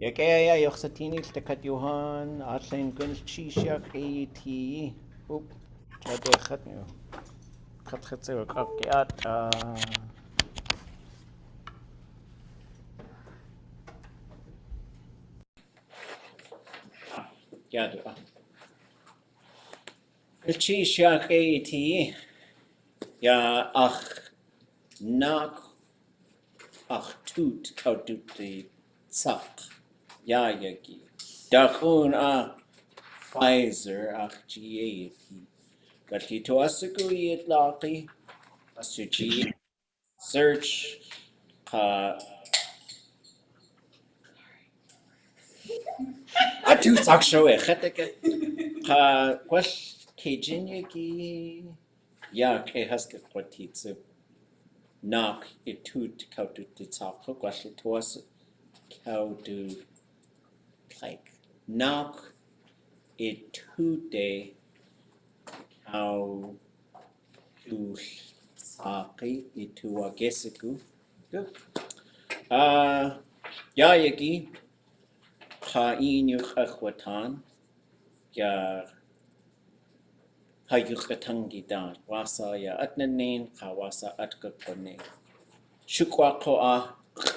Yakaya yoksatini takat Johan atlen gunshishak eti. Oop. Chade khatnu. Khatse kakiat. Yádi. Gunshishak eti. Ya ach nak ach tut kaudutli sak. Ya yaki. Dakun Pfizer ach GA. But he to asuku yit laki. Asuchi. Search. Atu saksho khateke. Kwash kejiniki. Ya ke haske kwatitsu. Knock it toot kautu titsak. Kwash it was kautu like. Knock it tute kau tu saki itu agesiku. Good. Ya yaki. Ha inu akhwatan. Ya hayukatangidan wasa ya atnanin kawasa atkakone shukwa ko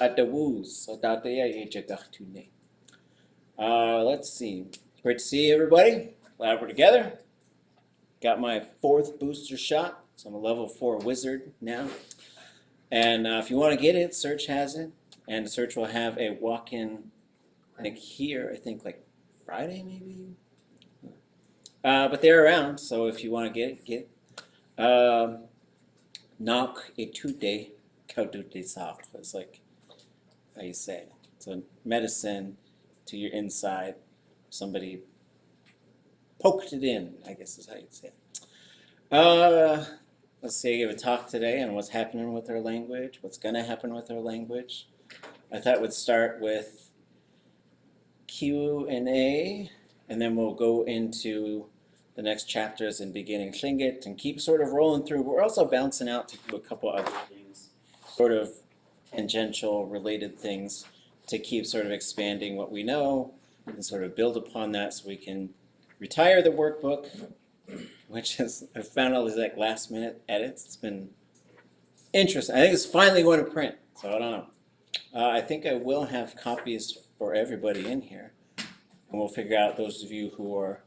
atawuz so tataya ejagahtune. Let's see. Great to see everybody. Glad we're together. Got my 4th booster shot, so I'm a level 4 wizard now. And if you want to get it, Search has it, and the Search will have a walk-in like here, I think like Friday maybe. But they're around, so if you want to get it, get it. Knock a two-day kaudute soft. It's like how you say it. It's a medicine to your inside. Somebody poked it in, I guess is how you'd say it. Let's see, I gave a talk today on what's happening with our language, what's going to happen with our language. I thought we'd start with Q&A, and then we'll go into the next chapters and beginning Lingít and keep sort of rolling through. We're also bouncing out to do a couple other things, sort of tangential related things to keep sort of expanding what we know and sort of build upon that so we can retire the workbook, which is, I found all these like last minute edits. It's been interesting. I think it's finally going to print, so I don't know. I think I will have copies for everybody in here, and we'll figure out those of you who are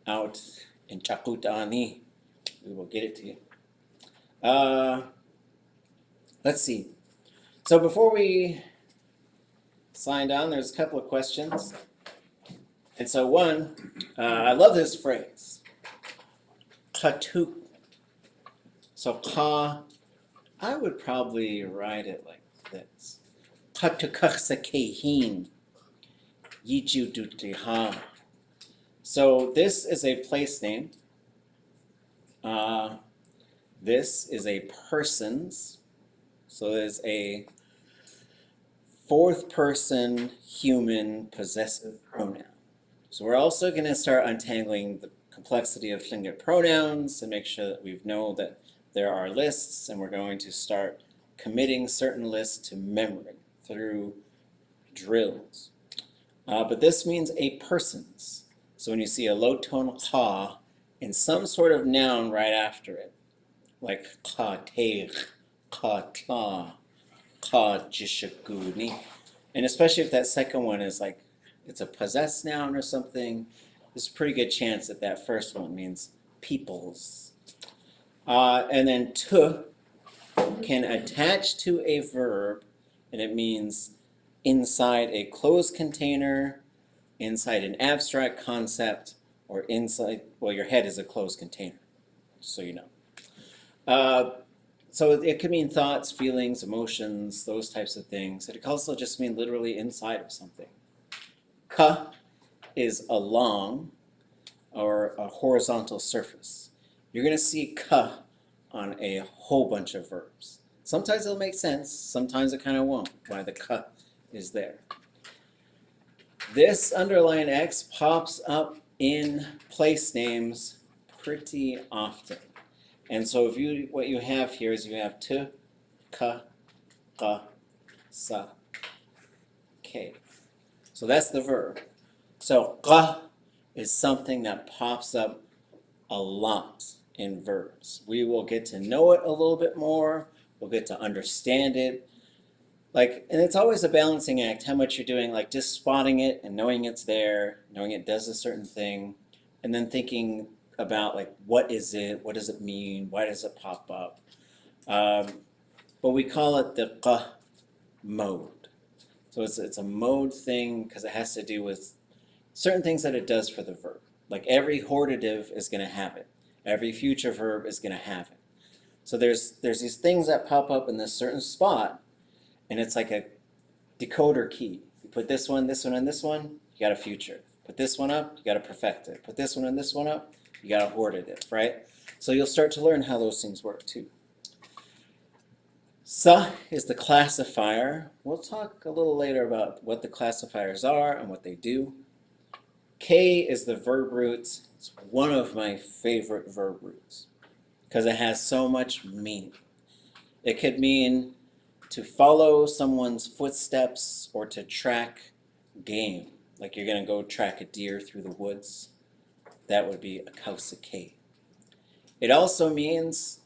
out in Chakutani, we will get it to you. Let's see. So before we sign down, there's a couple of questions. And so one, I love this phrase, katuk. So ka, I would probably write it like this. Katukaksakehin, yijudutiha. So this is a place name. This is a person's. So there's a 4th person human possessive pronoun. So we're also going to start untangling the complexity of Lingít pronouns and make sure that we know that there are lists, and we're going to start committing certain lists to memory through drills. But this means a person's. So when you see a low tone ka and some sort of noun right after it, like ka teich, ka tla, ka jishakuni, and especially if that second one is like, it's a possessed noun or something, there's a pretty good chance that that first one means peoples. And then to can attach to a verb, and it means inside a closed container, inside an abstract concept, or inside, well, your head is a closed container, so you know. So it could mean thoughts, feelings, emotions, those types of things. It could also just mean literally inside of something. Ka is along or a horizontal surface. You're going to see ka on a whole bunch of verbs. Sometimes it'll make sense, sometimes it kind of won't, why the ka is there. This underline X pops up in place names pretty often. And so if you, what you have here is you have tu, ka, sa, ke. So that's the verb. So qa is something that pops up a lot in verbs. We will get to know it a little bit more. We'll get to understand it. Like, and it's always a balancing act how much you're doing, like just spotting it and knowing it's there, knowing it does a certain thing, and then thinking about like what is it, what does it mean, why does it pop up. But we call it the qa mode. So it's a mode thing because it has to do with certain things that it does for the verb. Like every hortative is going to have it. Every future verb is going to have it. So there's these things that pop up in this certain spot, and it's like a decoder key. You put this one, and this one, you got a future. Put this one up, you got a perfective. Put this one and this one up, you got a hortative, right? So you'll start to learn how those things work too. Sa is the classifier. We'll talk a little later about what the classifiers are and what they do. K is the verb root. It's one of my favorite verb roots because it has so much meaning. It could mean to follow someone's footsteps or to track game. Like you're going to go track a deer through the woods. That would be a causa K. It also means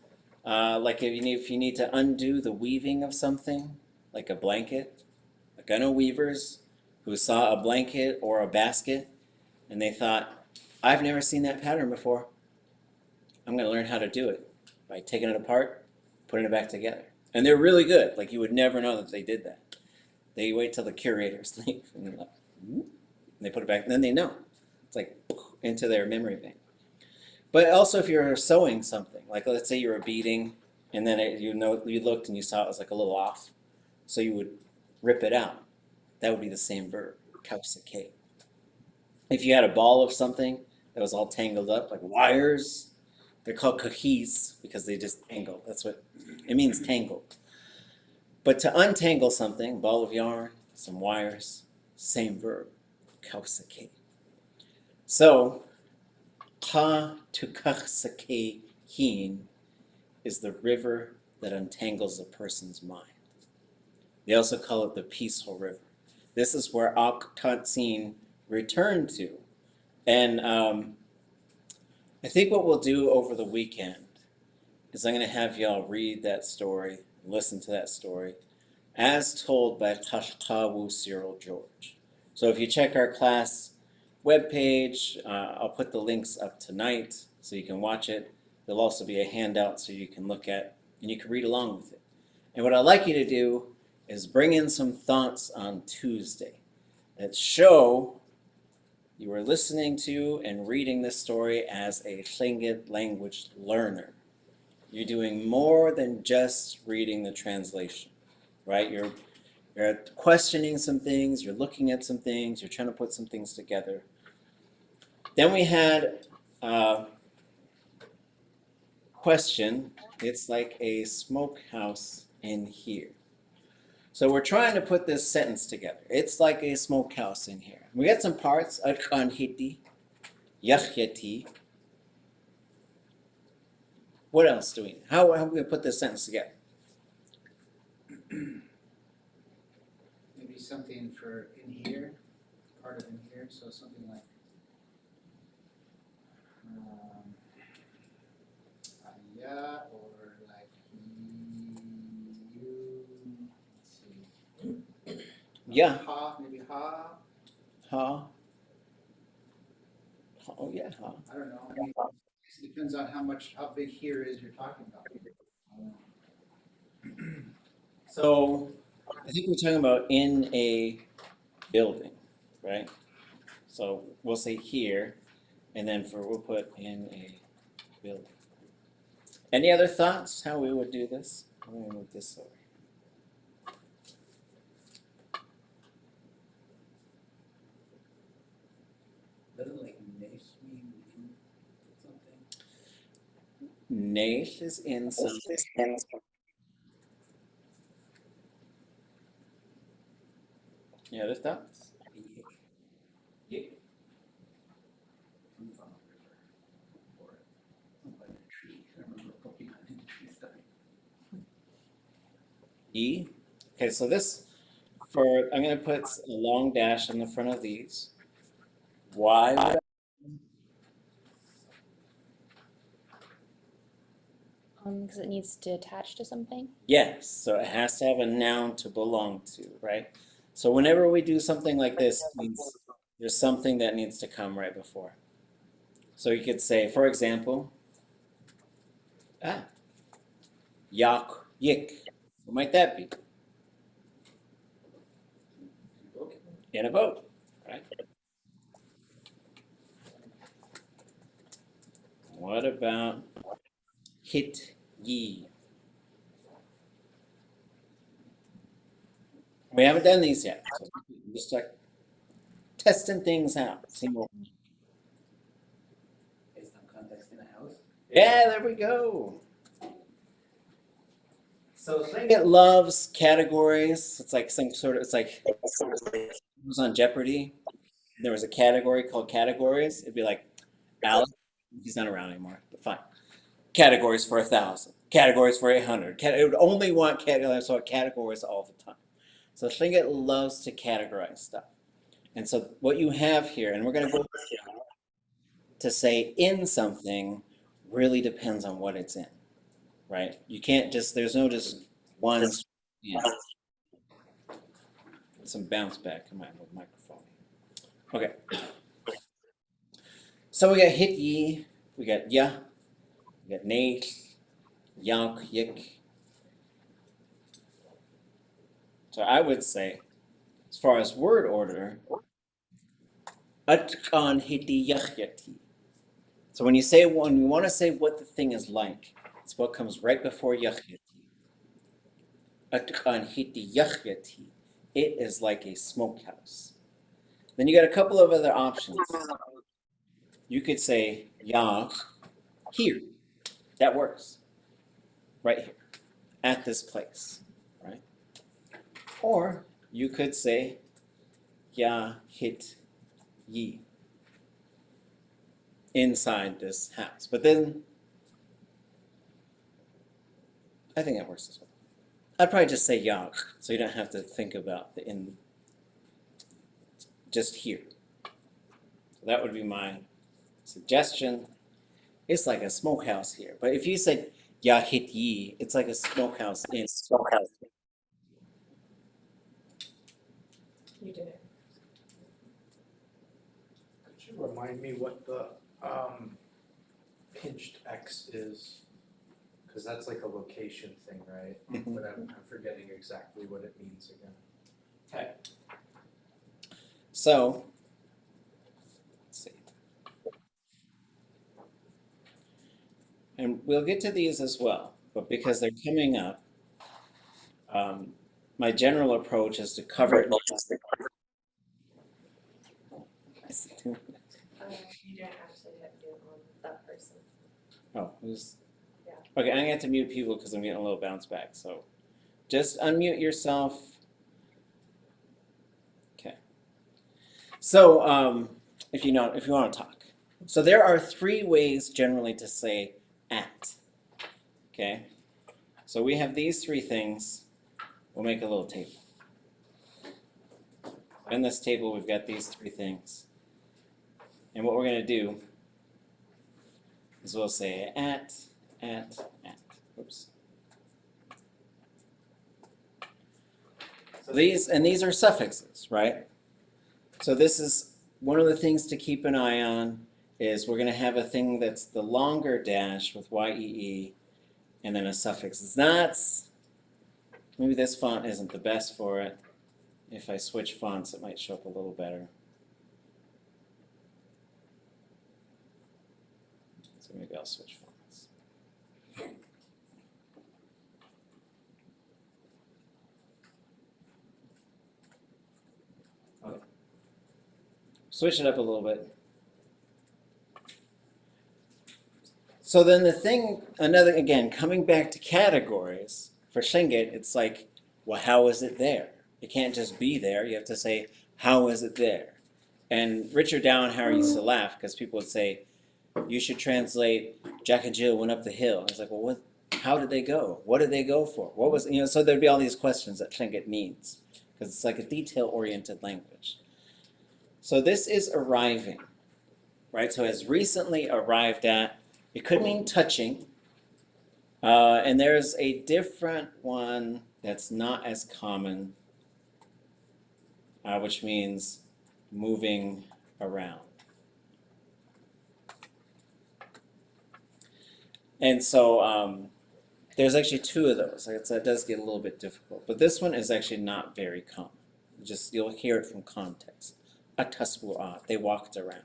like if you need to undo the weaving of something, like a blanket. Like I know weavers who saw a blanket or a basket and they thought, I've never seen that pattern before. I'm going to learn how to do it by taking it apart, putting it back together. And they're really good. Like you would never know that they did that. They wait till the curators leave and they're like, and they put it back, and then they know. It's like into their memory bank. But also if you're sewing something, like let's say you were beading and then you looked and you saw it was like a little off. So you would rip it out. That would be the same verb, causa K. If you had a ball of something that was all tangled up, like wires, they're called kahis because they just tangle. That's what it means, tangled. But to untangle something, ball of yarn, some wires, same verb, causa K. So, ka to causa K hin is the river that untangles a person's mind. They also call it the peaceful river. This is where Ak Tatsin returned to. And I think what we'll do over the weekend is I'm going to have y'all read that story, listen to that story, as told by Kashkawu Cyril George. So if you check our class webpage, I'll put the links up tonight so you can watch it. There'll also be a handout so you can look at and you can read along with it. And what I'd like you to do is bring in some thoughts on Tuesday that show you were listening to and reading this story as a Lingít language learner. You're doing more than just reading the translation, right? You're questioning some things, you're looking at some things, you're trying to put some things together. Then we had a question. It's like a smokehouse in here. So we're trying to put this sentence together. It's like a smokehouse in here. We got some parts, Adkan Hiti, Yachyati. What else do we, how are we going to put this sentence together? Maybe something for in here, part of in here, so something like yeah, or like you, let's see. Yeah. Ha, maybe ha. Ha. Oh yeah, ha. I don't know. I mean, it depends on how big here is you're talking about. So I think we're talking about in a building, right? So we'll say here, and then we'll put in a building. Any other thoughts how we would do this? I'm going to move this over. Doesn't like niche mean in something? Nate is in something. Any other thoughts? Yeah. Comes on a river. Or like a tree. I remember poking on in the tree stuff. E. Okay, so this I'm going to put a long dash in the front of these. Why would I? Because it needs to attach to something. Yes, so it has to have a noun to belong to, right? So whenever we do something like this, it means there's something that needs to come right before. So you could say, for example, yak, yik. What might that be? In a boat, right? What about hit ye? We haven't done these yet, so I'm just like testing things out. See what. Based on context in a house. Yeah, there we go. So Lingít loves categories. It's like some sort of, it's like it was on Jeopardy. There was a category called categories. It'd be like Alex, he's not around anymore, but fine. Categories for 1,000, categories for 800. It would only want categories, so categories all the time. So Lingít loves to categorize stuff. And so what you have here, and we're going to go to say in something really depends on what it's in, right? You can't just, there's no just one. Yeah. Some bounce back in my microphone. Okay. So we got hit ye, we got ya, we got nay, yank, yik. So I would say, as far as word order, atkan hiti yachyati. So when you want to say what the thing is like, it's what comes right before yachyati. Atkan hiti yachyati. It is like a smokehouse. Then you got a couple of other options. You could say yach here. That works. Right here. At this place. Right? Or you could say ya hit ye. Inside this house. But then I think that works as well. I'd probably just say yach, so you don't have to think about the in, just here. So that would be my suggestion. It's like a smokehouse here. But if you said ya hit ye, it's like a smokehouse in smokehouse. You did it. Could you remind me what the pinched X is? Because that's like a location thing, right? Mhm. But I'm forgetting exactly what it means again. Okay. So, let's see. And we'll get to these as well, but because they're coming up, my general approach is to cover it. You don't actually have to on that person. Oh, who's? Yeah. Okay, I'm gonna have to mute people because I'm getting a little bounce back. So, just unmute yourself. Okay. So, if you want to talk, so there are 3 ways generally to say at. Okay. So we have these 3 things. We'll make a little table. In this table, we've got these 3 things. And what we're going to do is we'll say at. Oops. So these are suffixes, right? So this is one of the things to keep an eye on is we're going to have a thing that's the longer dash with YEE and then a suffix. It's not, maybe this font isn't the best for it. If I switch fonts, it might show up a little better. So maybe I'll switch fonts. Okay. Switch it up a little bit. So then the thing, again, coming back to categories, for Lingít, it's like, well, how is it there? It can't just be there. You have to say, how is it there? And Richard Dowenhauer used to laugh because people would say, you should translate Jack and Jill went up the hill. And it's like, well, how did they go? What did they go for? What was, so there'd be all these questions that Lingít needs. because it's like a detail-oriented language. So this is arriving, right? So has recently arrived at, it could mean touching. And there's a different one that's not as common, which means moving around. And so there's actually two of those. Like that does get a little bit difficult. But this one is actually not very common. Just you'll hear it from context. Atasbu'a, they walked around.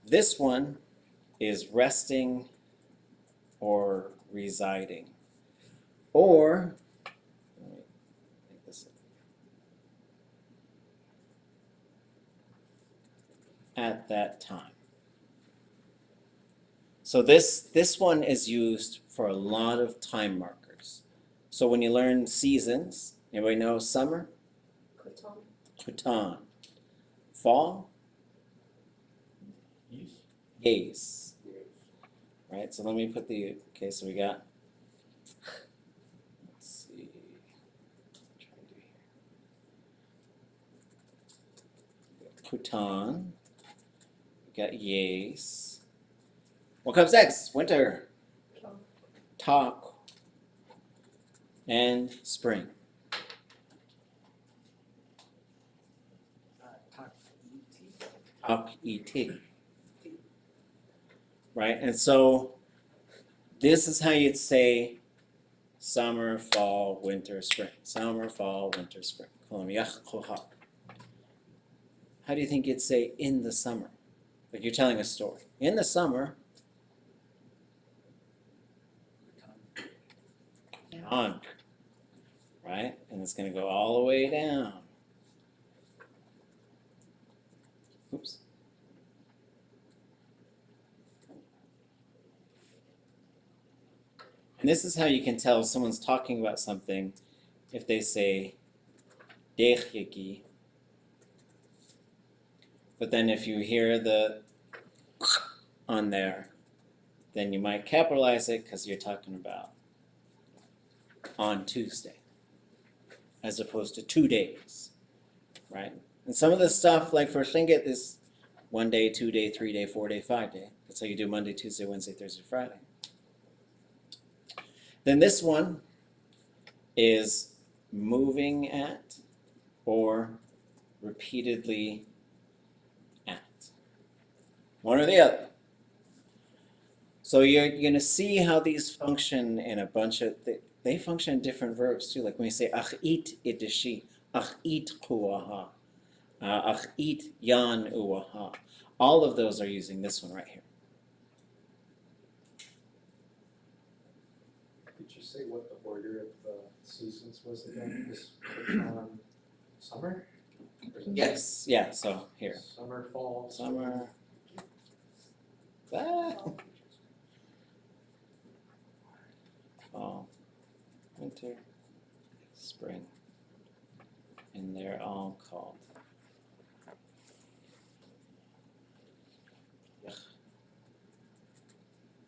This one is resting or residing. Or, let me make this at that time. So this one is used for a lot of time markers. So when you learn seasons, anybody know summer? Kutom. Kutan. Fall? Yes. Right, so let me put the, okay, so we got, let's see, what I'm trying to do here. Kutan. We got yes. What comes next? Winter. Tom. Tak. And spring. Tak-iti. Right, and so this is how you'd say summer, fall, winter, spring. Summer, fall, winter, spring. How do you think you'd say in the summer? Like you're telling a story. In the summer, on, right? And it's going to go all the way down. Oops. And this is how you can tell if someone's talking about something if they say dechyaki. But then if you hear the on there, then you might capitalize it because you're talking about on Tuesday as opposed to 2 days, right? And some of the stuff like for Lingít is 1 day, 2 day, 3 day, 4 day, 5 day. That's how you do Monday, Tuesday, Wednesday, Thursday, Friday. Then this one is moving at or repeatedly at. One or the other. So you're going to see how these function in a bunch of, they function in different verbs too. Like when you say ach'it idishi, ach'it kuaha, ach'it yan uaha. All of those are using this one right here. Did you say what the order of the seasons was again? Is summer? Yes, yeah, so here. Summer, fall. Summer. Fall, winter, spring. And they're all called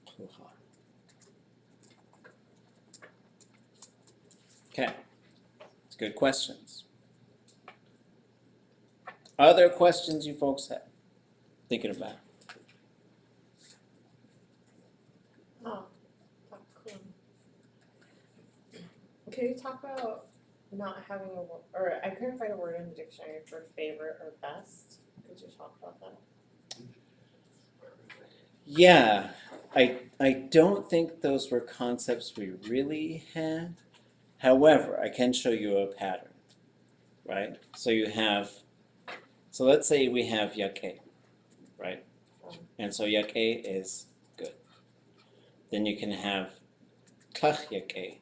Puha. Okay, it's good questions. Other questions you folks have? Thinking about? Oh, cool. Can you talk about not having a word, or I couldn't find a word in the dictionary for favorite or best. Could you talk about that? Yeah, I don't think those were concepts we really had. However, I can show you a pattern, right? So you have, so let's say we have yake, right? And so yake is good. Then you can have kach yake,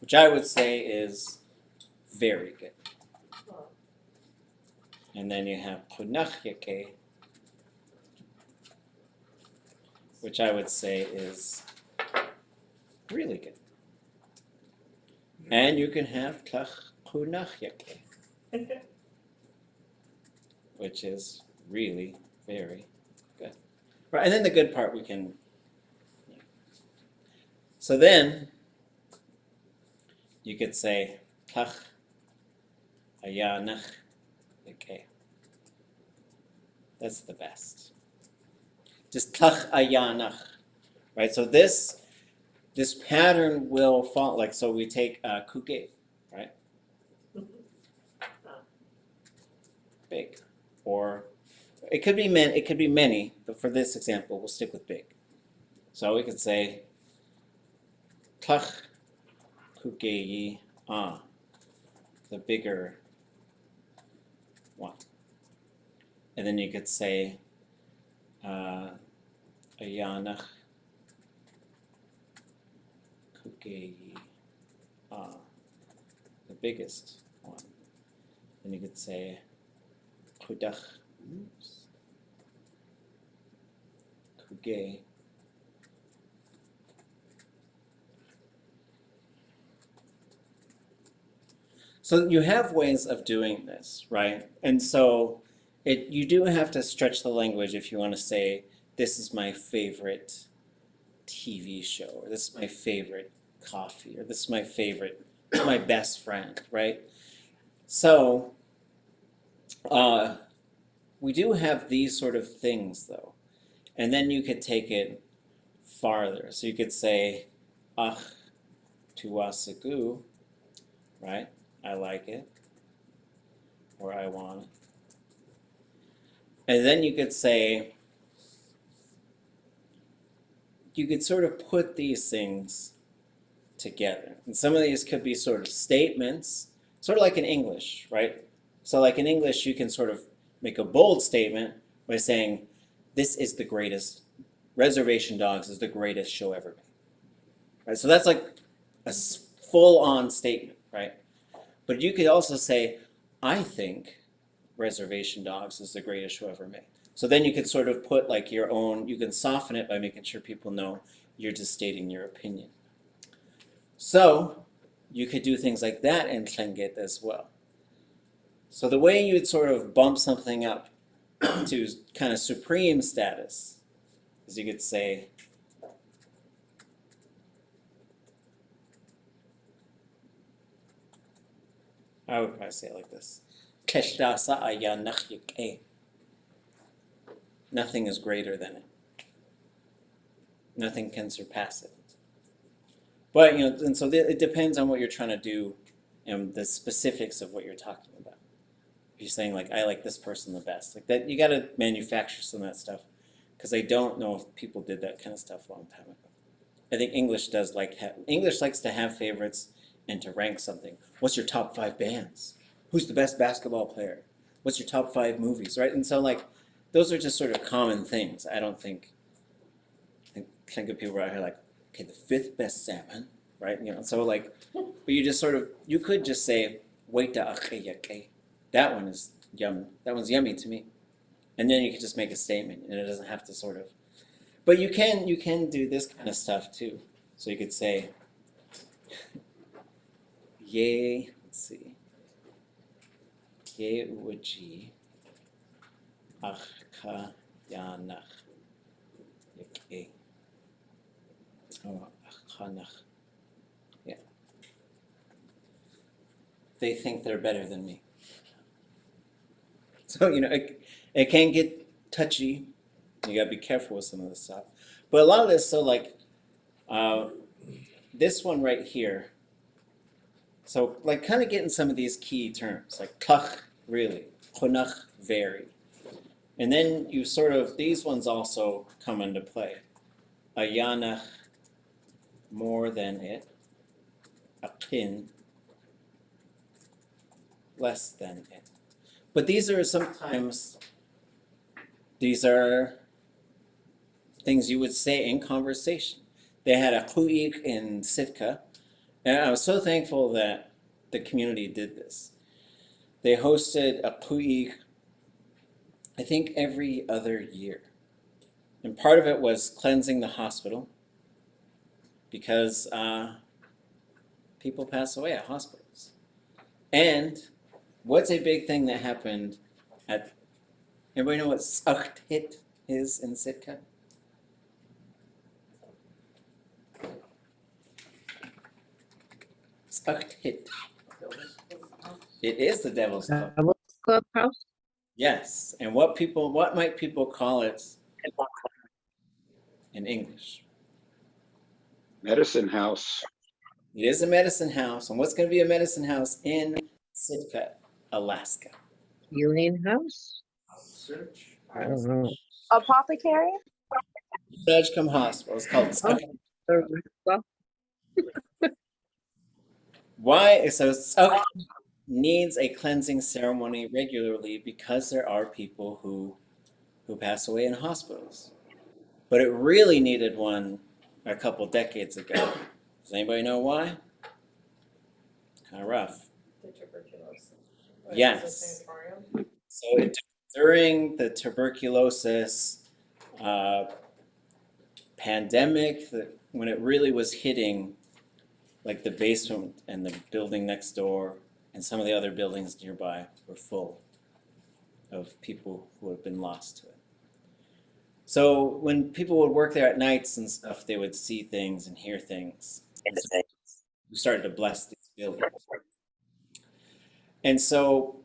which I would say is very good. Oh. And then you have punach yake, which I would say is really good. And you can have klach punach yake, which is really very good. Right, and then the good part we can. So then, you could say tlach ayanach yake. That's the best. Just tlach ayanach, right? So this pattern will fall, like, so we take kuke, right? Big. Or it could be many, but for this example, we'll stick with big. So we could say tlach kuke the bigger one. And then you could say ayanach kuke the biggest one. Then you could say kudach kuge So you have ways of doing this, right? And so you do have to stretch the language if you want to say, this is my favorite TV show, or this is my favorite coffee, or this is my best friend, right? So we do have these sort of things, though. And then you could take it farther. So you could say, ach tuwasagu, right? I like it, or I want it. And then you could say, you could sort of put these things together. And some of these could be sort of statements, sort of like in English, right? So like in English, you can sort of make a bold statement by saying, this is the greatest, Reservation Dogs is the greatest show ever made. Right? So that's like a full-on statement, right? But you could also say, I think Reservation Dogs is the greatest show ever made. So then you could sort of put like your own, you can soften it by making sure people know you're just stating your opinion. So you could do things like that in Lingít as well. So the way you'd sort of bump something up to kind of supreme status is you could say, I would probably say it like this. Nothing is greater than it. Nothing can surpass it. But, and so it depends on what you're trying to do and the specifics of what you're talking about. If you're saying, like, I like this person the best, like that, you got to manufacture some of that stuff because I don't know if people did that kind of stuff a long time ago. I think English does English likes to have favorites and to rank something. What's your top 5 bands? Who's the best basketball player? What's your top 5 movies, right? And so, like, those are just sort of common things. I think of people out here like, okay, the 5th best salmon, right? So like, but you just sort of, you could just say, wait that one is yum. That one's yummy to me. And then you could just make a statement and it doesn't have to sort of, but you can do this kind of stuff too. So you could say, yay, let's see, yay uwaji, achka yanach, yake. Oh, achanach. Yeah. They think they're better than me. So, it can get touchy. You gotta be careful with some of this stuff. But a lot of this, so like, this one right here, so like kind of getting some of these key terms, like kach, really, chonach, very. And then you sort of, these ones also come into play. Ayanach, more than it. Akin, less than it. But these are things you would say in conversation. They had a chu'ik in Sitka, and I was so thankful that the community did this. They hosted a chu'ik, I think every other year. And part of it was cleansing the hospital because people pass away at hospitals. And what's a big thing that happened anybody know what Sachtit is in Sitka? It is the devil's club. Clubhouse? Yes. And what might people call it in English? Medicine house. It is a medicine house. And what's going to be a medicine house in Sitka, Alaska? Healing house? Search. I don't know. Apothecary? Edgecombe Hospital. It's called Well, Why? So needs a cleansing ceremony regularly because there are people who pass away in hospitals. But it really needed one a couple decades ago. Does anybody know why? It's kind of rough. The tuberculosis. Yes. Sanatorium. So during the tuberculosis pandemic, when it really was hitting, like the basement and the building next door and some of the other buildings nearby were full of people who had been lost to it. So when people would work there at nights and stuff, they would see things and hear things. And so we started to bless these buildings. And so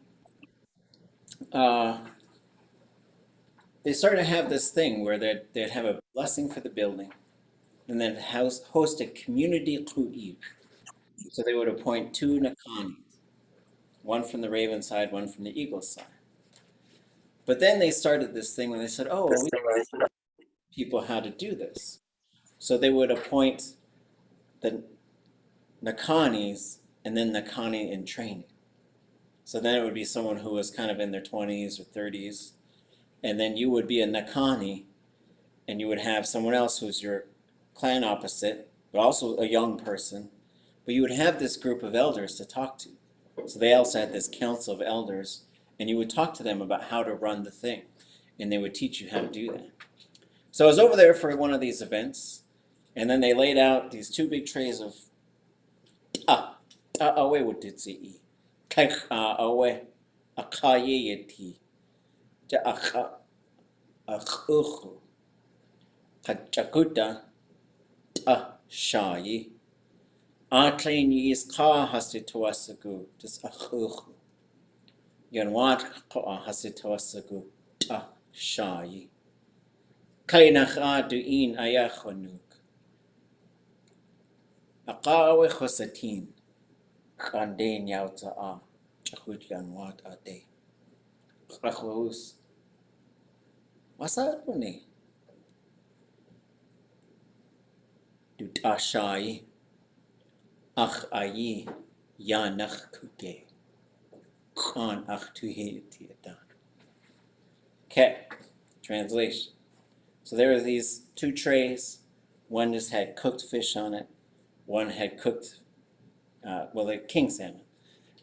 they started to have this thing where they'd have a blessing for the building and then host a community ku'ir. So they would appoint 2 nakanis, one from the raven side, one from the eagle side. But then they started this thing where they said, oh, we teach people how to do this. So they would appoint the nakanis and then nakani in training. So then it would be someone who was kind of in their 20s or 30s. And then you would be a nakani and you would have someone else who's your clan opposite, but also a young person. But you would have this group of elders to talk to. So they also had this council of elders, and you would talk to them about how to run the thing, and they would teach you how to do that. So I was over there for one of these events, and then they laid out these 2 big trays of awe what did say awe akayeti ja akhu kachakuta shayi Aklain is ka hasitoasagu, just akhu. Yanwat ka hasitoasagu, shayi. Kainacha duin ayachonuk. Akawe hosatin, kandain yauta a, chakut yanwat ade. Krachus. What's that one? Dut shayi. Ach ayi yanach kuke. Khan ach tuhi tiatan. Okay, translation. So there were these 2 trays. One just had cooked fish on it. One had cooked, like king salmon.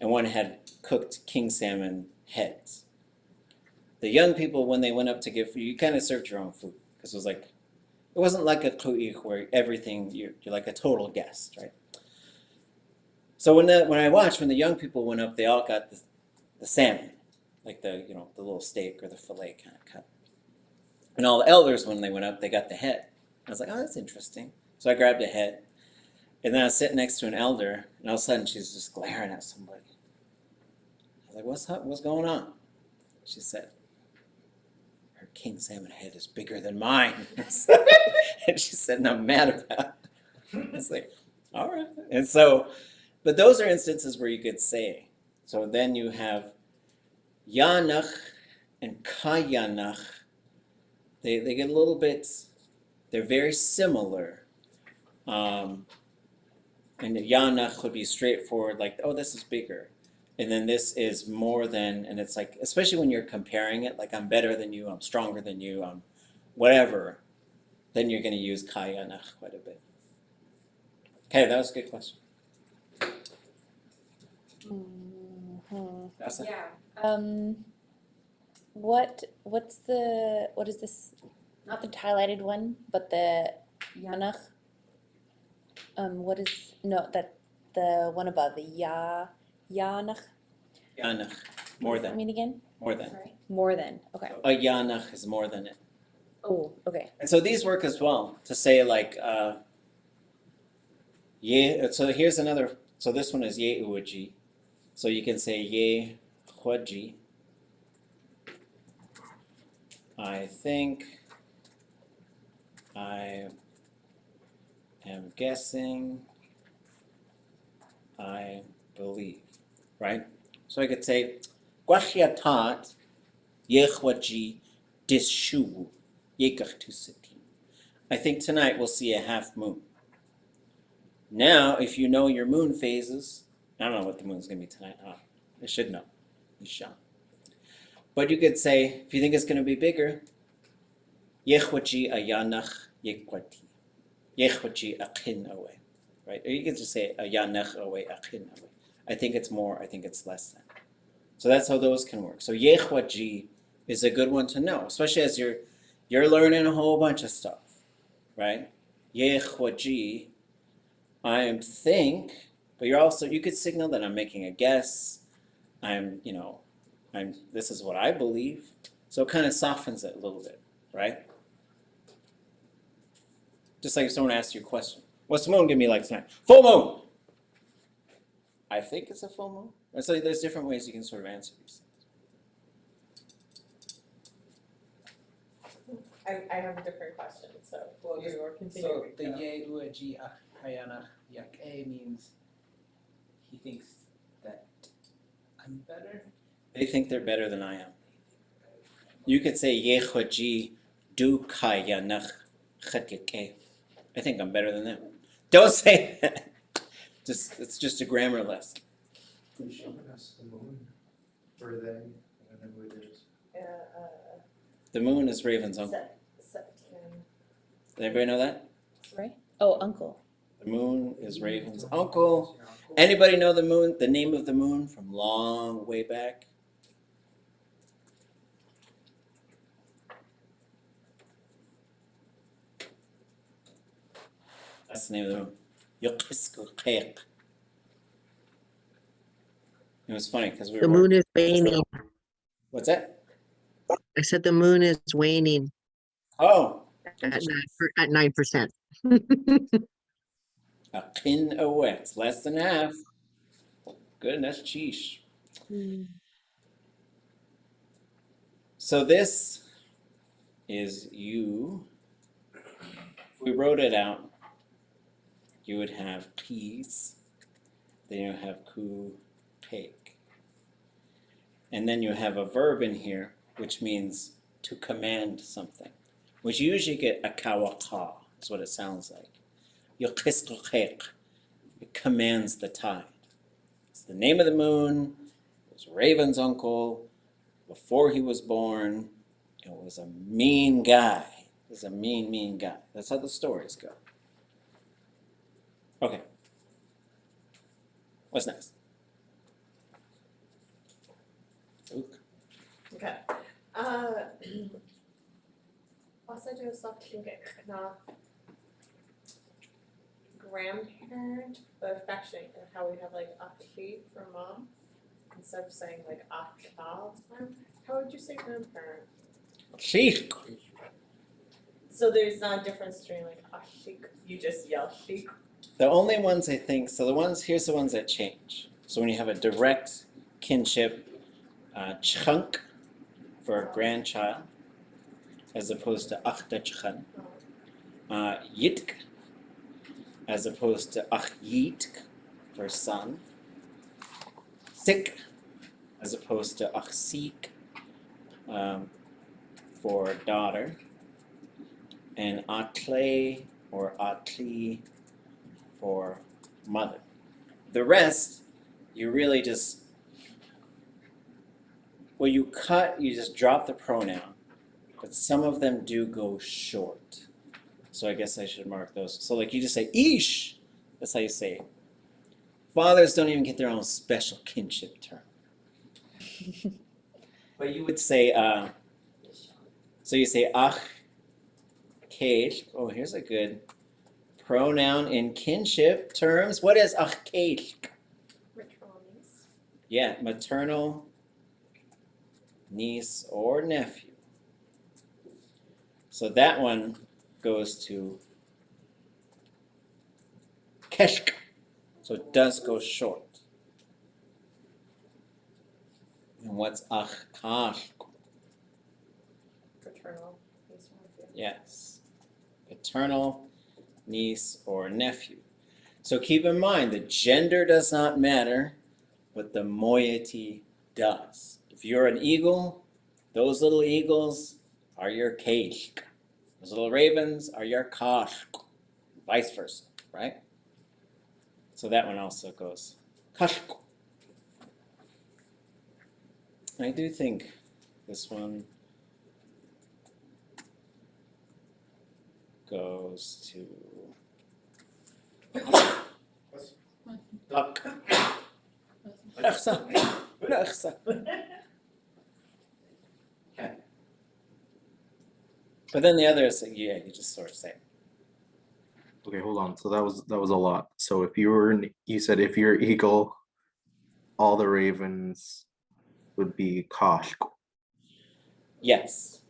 And one had cooked king salmon heads. The young people, when they went up to give food, you kind of served your own food. Because it was like, it wasn't like a ku'ik where everything, you're like a total guest, right? So when I watched, when the young people went up, they all got the salmon, like the little steak or the fillet kind of cut. And all the elders, when they went up, they got the head. I was like, oh, that's interesting. So I grabbed a head, and then I was sitting next to an elder, and all of a sudden she's just glaring at somebody. I was like, what's up? What's going on? She said, her king salmon head is bigger than mine. And she said, and I'm mad about it. I was like, all right. And so, but those are instances where you could say. So then you have Yanach and Kayanach. They get a little bit, they're very similar. And Yanach would be straightforward, like, oh, this is bigger. And then this is more than, and it's like, especially when you're comparing it, like I'm better than you, I'm stronger than you, I'm whatever, then you're going to use Kayanach quite a bit. Okay, that was a good question. That's it. Yeah. What is this? Not the highlighted one, but the Yanach. The one above the Yanach. Yanach, more I than, mean again? more than. More than. Okay. A Yanach is more than it. Oh, okay. And so these work as well to say like, yeah. So here's another So this one is ye uaji. So you can say ye huaji. I think, I am guessing, I believe, right? So I could say, Gwashiatat yechwaji dishu yekachtusitin. I think tonight we'll see a half moon. Now, if you know your moon phases, I don't know what the moon's going to be tonight. I should know. You shall. But you could say, if you think it's going to be bigger, yechwaji ayanach yekwati. Yechwaji akin away. Right? Or you could just say ayanach away, akin away. I think it's more, I think it's less than. So that's how those can work. So yechwaji is a good one to know, especially as you're learning a whole bunch of stuff, right? Yechwaji, I think, but you could signal that I'm making a guess. This is what I believe. So it kind of softens it a little bit, right? Just like if someone asks you a question, what's the moon gonna be like tonight? Full moon! I think it's a full moon. And so there's different ways you can sort of answer these things. I have a different question, so we'll Yes, do or continue. So the ye uaji hayana yak means he thinks that I'm better. They think they're better than I am. You could say Yechwaji du kayanach chatyake. I think I'm better than them. Don't say that. It's just a grammar lesson. Who's showing us the moon? Or they? I don't know who it is. The moon is Raven's uncle. September. Does anybody know that? Right? Oh, uncle. The moon is Raven's uncle. Anybody know the name of the moon from long way back? That's the name of the moon. Yokiskuqeq. It was funny because we The were. moon is waning. What's that? I said the moon is waning Oh, at 9%. a kin away. It's less than half. Goodness, sheesh. So this is you. If we wrote it out, you would have peas, then you have ku, take. And then you have a verb in here, which means to command something, which you usually get a kawaka, is what it sounds like. Yokiskuqeq. It commands the tide. It's the name of the moon. It was Raven's uncle. Before he was born, it was a mean guy. It was a mean, mean guy. That's how the stories go. Okay. What's next? Ook. Okay. Was I just thinking grandparent, but affectionate, and how we have like achi for mom instead of saying like acha all the time. How would you say grandparent? Sheik. So there's not a difference between like ashik, you just yell sheik. The only ones I think, here's the ones that change. So when you have a direct kinship, chunk for a grandchild, as opposed to achdachchan. Yitk, as opposed to achyitk for son. Sik, as opposed to achsik for daughter. And atle or atli for mother. The rest, you really just, when you cut, you just drop the pronoun, but some of them do go short. So I guess I should mark those. So like you just say, ish, that's how you say it. Fathers don't even get their own special kinship term. But you would say, so you say ach, kesh. Oh, here's a good pronoun in kinship terms. What is ach kesh? Maternal niece. Yeah, maternal niece or nephew. So that one goes to keshk. So it does go short. And what's ach kashk? Paternal, niece or nephew. Yes. Paternal, niece, or nephew. So keep in mind, the gender does not matter, but the moiety does. If you're an eagle, those little eagles are your kashk. Those little ravens are your kashk. Vice versa, right? So that one also goes kashk. I do think this one goes to duck. But then the others, yeah, you just sort of say. Okay, hold on. So that was a lot. So if you said if you're eagle, all the ravens would be kosh. Yes.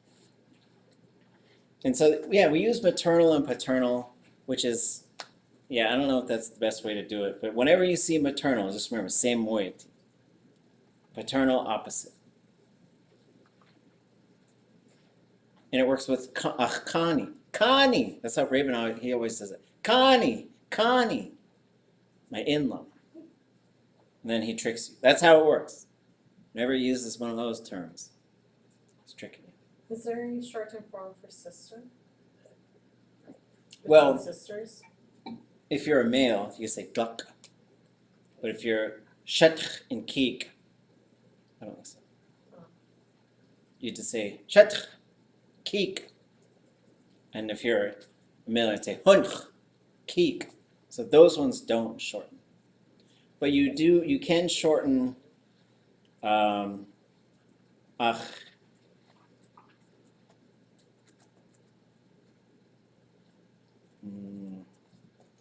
And so, yeah, we use maternal and paternal, which is, yeah, I don't know if that's the best way to do it, but whenever you see maternal, just remember, same moiety. Paternal, opposite. And it works with Connie. Connie! That's how Raven, he always says it. Connie! Connie! My in-law. And then he tricks you. That's how it works. Whenever he uses one of those terms, it's tricking you. Is there any shortened form for sister? Well- Between sisters? If you're a male, you say duck. But if you're shetch and keek, I don't think so. You just say shetch, keek. And if you're a male, you'd say hunch, keek. So those ones don't shorten. But you can shorten ach.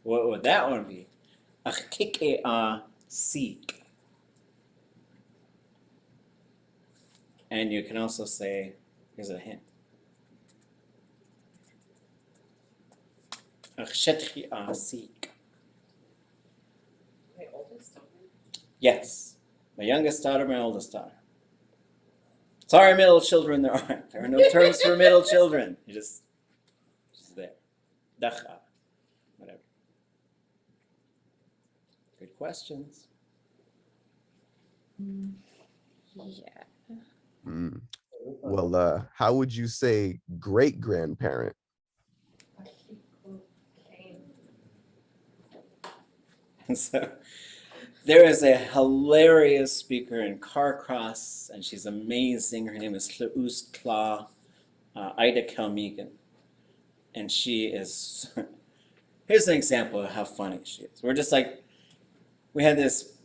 What would that one be? Ach kike a seek. And you can also say, here's a hint. Ach shetchi a seek. My oldest daughter? Yes. My youngest daughter, my oldest daughter. Sorry, middle children, there aren't. There are no terms for middle children. You just there. Dacha. Whatever. Good questions. Yeah. Mm. Well, how would you say great grandparent? And so there is a hilarious speaker in Carcross, and she's amazing. Her name is Tlaus Tla, Ida Kelmegan. And she is, here's an example of how funny she is. We're just like, we had this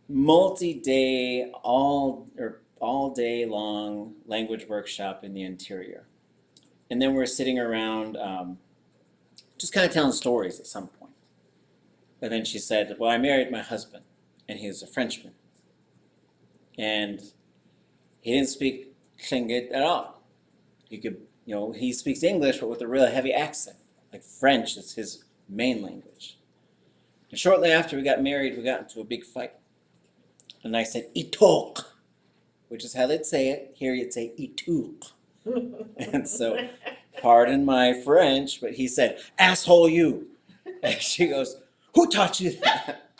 multi-day, all day long language workshop in the interior. And then we're sitting around just kind of telling stories at some point. And then she said, well, I married my husband, and he was a Frenchman. And he didn't speak Lingít at all. He could, he speaks English, but with a real heavy accent. Like French is his main language. And shortly after we got married, we got into a big fight. And I said, itok, which is how they'd say it. Here you'd say ituk. And so, pardon my French, but he said, asshole you. And she goes, who taught you that?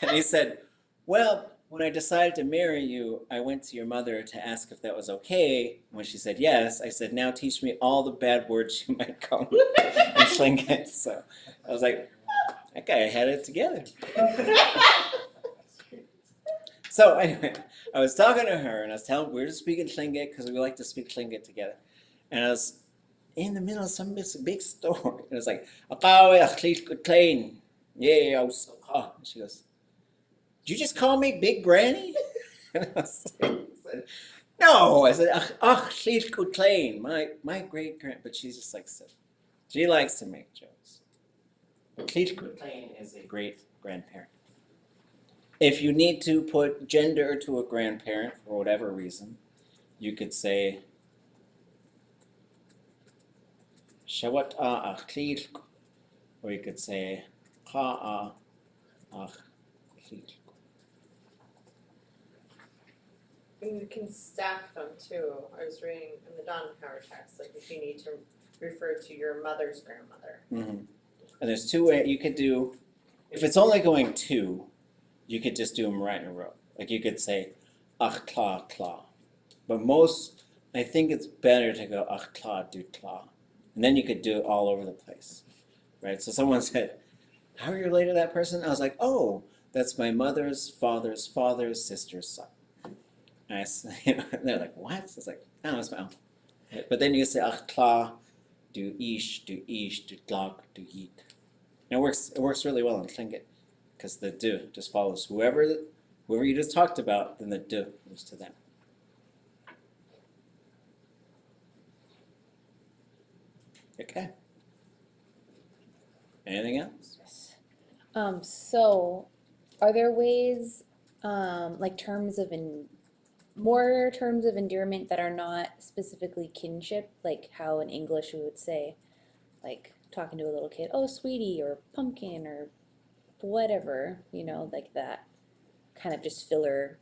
And he said, well, when I decided to marry you, I went to your mother to ask if that was okay. When she said yes, I said, now teach me all the bad words you might come and sling it. So I was like, that guy had it together. So anyway, I was talking to her and I was telling her we were just speaking Lingít because we like to speak Lingít together. And I was in the middle of some big story. And it was like, yeah, she goes, did you just call me Big Granny? And I said, no. I said, my great grand. But she's just like, she likes to make jokes. Is a great grandparent. If you need to put gender to a grandparent for whatever reason, you could say, Shawat or you could say, Ka'a Ach, kli. And you can stack them too. I was reading in the Donauer text, like if you need to refer to your mother's grandmother. And there's two ways you could do. If it's only going two, you could just do them right in a row. Like you could say, ach kla kla. But most, I think it's better to go ach kla du kla. And then you could do it all over the place, right? So someone said, how are you related to that person? I was like, oh, that's my mother's father's father's sister's son. And I said, they're like, what? I was like, oh, it's my uncle. But then you say ach kla, du tlak, du yit. And it works really well in Lingít, because the du just follows whoever you just talked about, then the du moves to them. Okay. Anything else? So are there ways, like more terms of endearment that are not specifically kinship, like how in English we would say, like talking to a little kid, oh sweetie, or pumpkin, or whatever, like that kind of just filler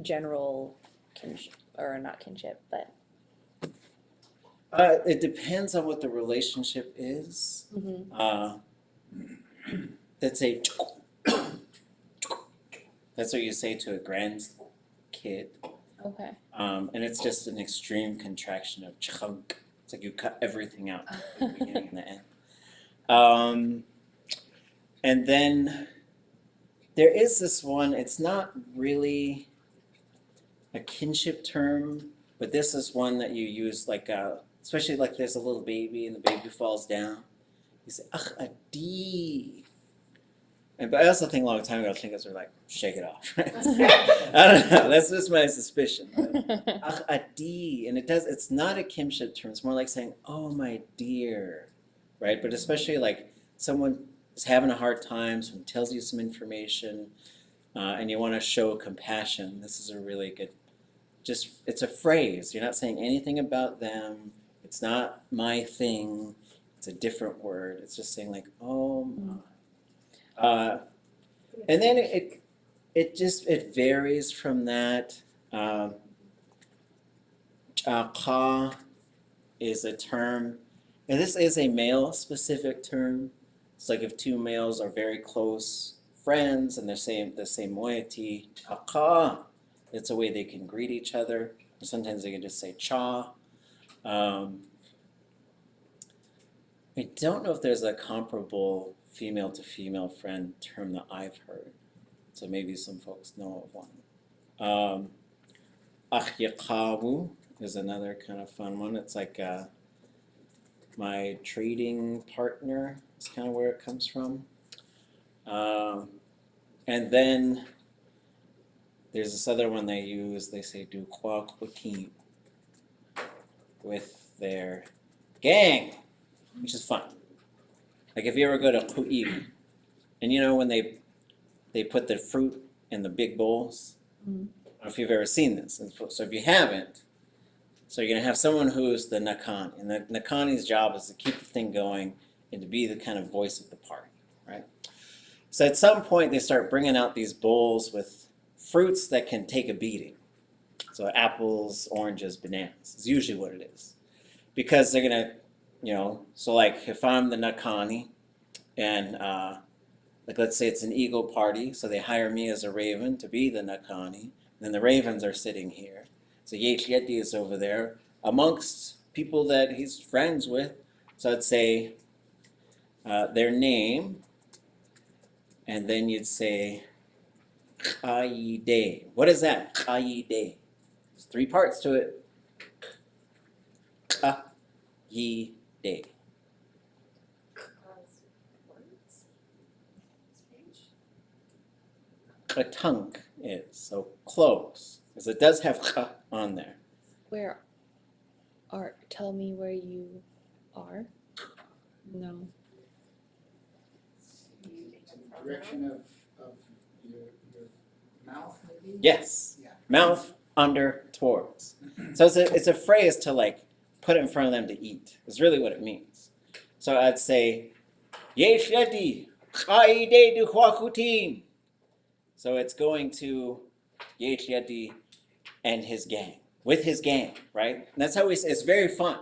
general kinship, or not kinship, but It depends on what the relationship is. Let's say, that's what you say to a grandkid. okay. And it's just an extreme contraction of chunk. It's like you cut everything out, the beginning and the end. And then there is this one, it's not really a kinship term, but this is one that you use like, especially like there's a little baby and the baby falls down. You say, ach, adi. But I also think a long time ago, thinkers were like, shake it off. I don't know, that's just my suspicion. Ach, adi. And it's not a kinship term, it's more like saying, oh my dear, right? But especially like someone is having a hard time, someone tells you some information, and you want to show compassion, this is a really good, it's a phrase. You're not saying anything about them. It's not my thing. It's a different word. It's just saying like, oh my. And then it varies from that. Ka is a term, and this is a male specific term. It's like if two males are very close friends and they're the same moiety, ka. It's a way they can greet each other. Sometimes they can just say cha. I don't know if there's a comparable female to female friend term that I've heard. So maybe some folks know of one. Achyakawu is another kind of fun one. It's like my trading partner is kind of where it comes from. And then there's this other one they use. They say do kwa kwati with their gang, which is fun. Like if you ever go to Ku'ik, and when they put the fruit in the big bowls. I don't know if you've ever seen this. So if you haven't, so you're going to have someone who's the Nakani. And the Nakani's job is to keep the thing going and to be the kind of voice of the party, right? So at some point they start bringing out these bowls with fruits that can take a beating. So apples, oranges, bananas is usually what it is. Because they're going to, so like if I'm the Nakani and like let's say it's an eagle party, so they hire me as a raven to be the Nakani, and then the ravens are sitting here. So Yádi is over there amongst people that he's friends with. So I'd say their name, and then you'd say Chayide. What is that? Chayide. There's 3 parts to it. Chayide. Katunk is, so close, because it does have ka on there. Tell me where you are? No. Direction of your mouth, maybe? Yes. Yeah. Mouth, under, towards. So it's a phrase to like put it in front of them to eat, is really what it means. So I'd say, Yesh Yádi, Haide du Huakutin. So it's going to Yádi and his gang, with his gang, right? And that's how it's very fun.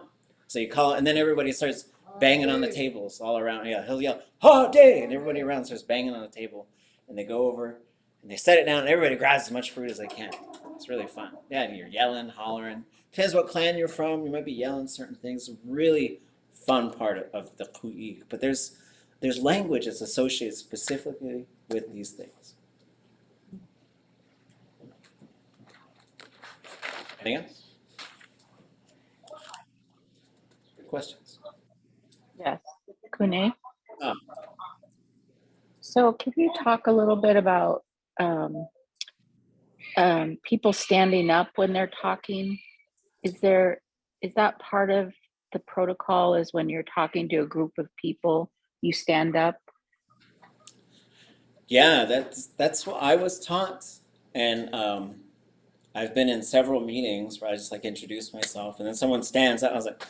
So you call it, and then everybody starts banging on the tables all around. Yeah, he'll yell, "Ha day!" And everybody around starts banging on the table. And they go over and they set it down, and everybody grabs as much fruit as they can. It's really fun. Yeah, and you're yelling, hollering. Depends what clan you're from. You might be yelling certain things. Really fun part of the ku'ik. But there's language that's associated specifically with these things. Anything else? Good questions. Yes, Kune. Um, So can you talk a little bit about people standing up when they're talking? Is that part of the protocol? Is when you're talking to a group of people, you stand up? yeah, that's what I was taught, and I've been in several meetings where I just like introduce myself, and then someone stands up. I was like,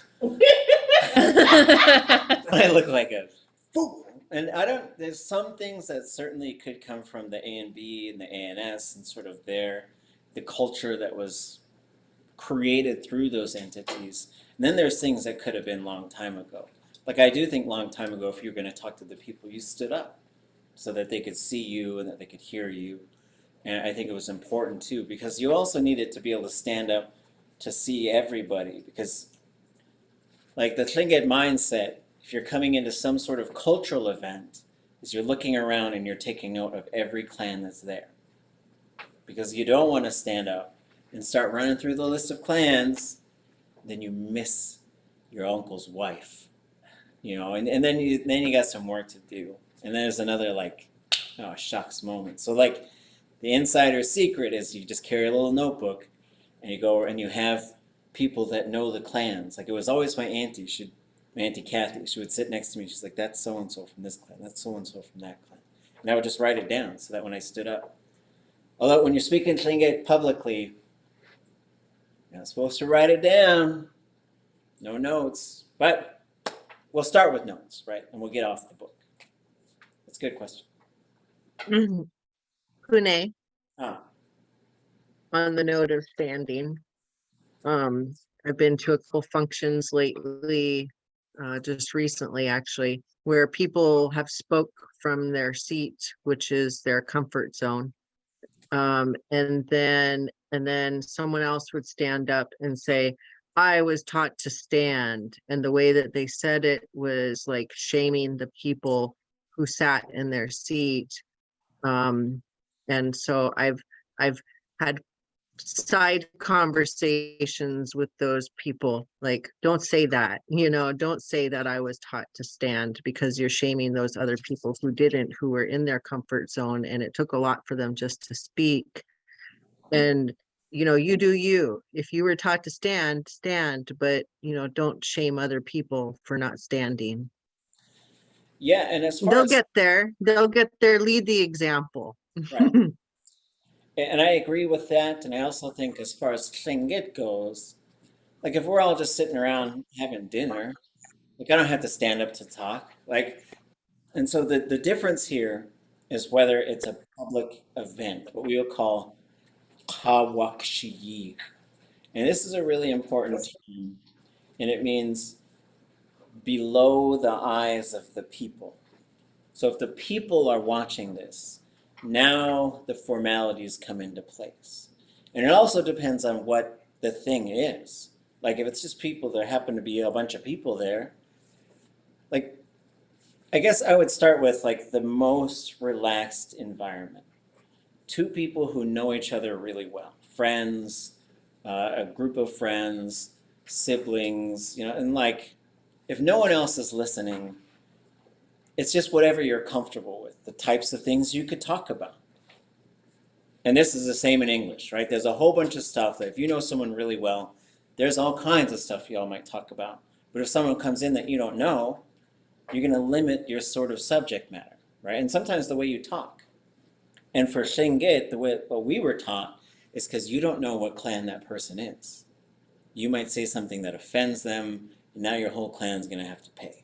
I look like a fool. And I don't. There's some things that certainly could come from the A and B and the ANS and sort of the culture that was created through those entities. And then there's things that could have been long time ago. Like I do think long time ago, if you were going to talk to the people, you stood up so that they could see you and that they could hear you. And I think it was important too, because you also needed to be able to stand up to see everybody. Because like the Tlingit mindset, if you're coming into some sort of cultural event, is you're looking around and you're taking note of every clan that's there. Because you don't want to stand up and start running through the list of clans, then you miss your uncle's wife. You know, and then you got some work to do. And then there's another like, oh shucks moment. So like the insider secret is you just carry a little notebook and you go and you have people that know the clans. Like it was always my auntie, my Auntie Kathy, she would sit next to me, she's like, that's so and so from this clan, that's so and so from that clan. And I would just write it down so that when I stood up. Although when you're speaking Tlingit publicly, you're not supposed to write it down. No notes. But we'll start with notes, right? And we'll get off the book. That's a good question. Pune, Ah, on the note of standing, I've been to a couple functions lately, just recently actually, where people have spoke from their seat, which is their comfort zone. And then someone else would stand up and say, I was taught to stand. And the way that they said it was like shaming the people who sat in their seat. And so I've had side conversations with those people, like, don't say that, don't say that I was taught to stand, because you're shaming those other people who were in their comfort zone, and it took a lot for them just to speak. And you do you. If you were taught to stand, but don't shame other people for not standing. yeah, and as far They'll as get there, lead the example. right. And I agree with that. And I also think as far as Tlingit goes, like if we're all just sitting around having dinner, like I don't have to stand up to talk. Like, and so the difference here is whether it's a public event, what we would call Hawakshiyik. And this is a really important term, and it means below the eyes of the people. So if the people are watching this, now the formalities come into place. And it also depends on what the thing is. Like if it's just people, there happen to be a bunch of people there. Like, I guess I would start with like the most relaxed environment. Two people who know each other really well, friends, a group of friends, siblings, and like if no one else is listening, it's just whatever you're comfortable with, the types of things you could talk about. And this is the same in English, right? There's a whole bunch of stuff that if you know someone really well, there's all kinds of stuff y'all might talk about. But if someone comes in that you don't know, you're going to limit your sort of subject matter, right? And sometimes the way you talk. And for Lingít, the way what we were taught is because you don't know what clan that person is. You might say something that offends them, and now your whole clan's going to have to pay.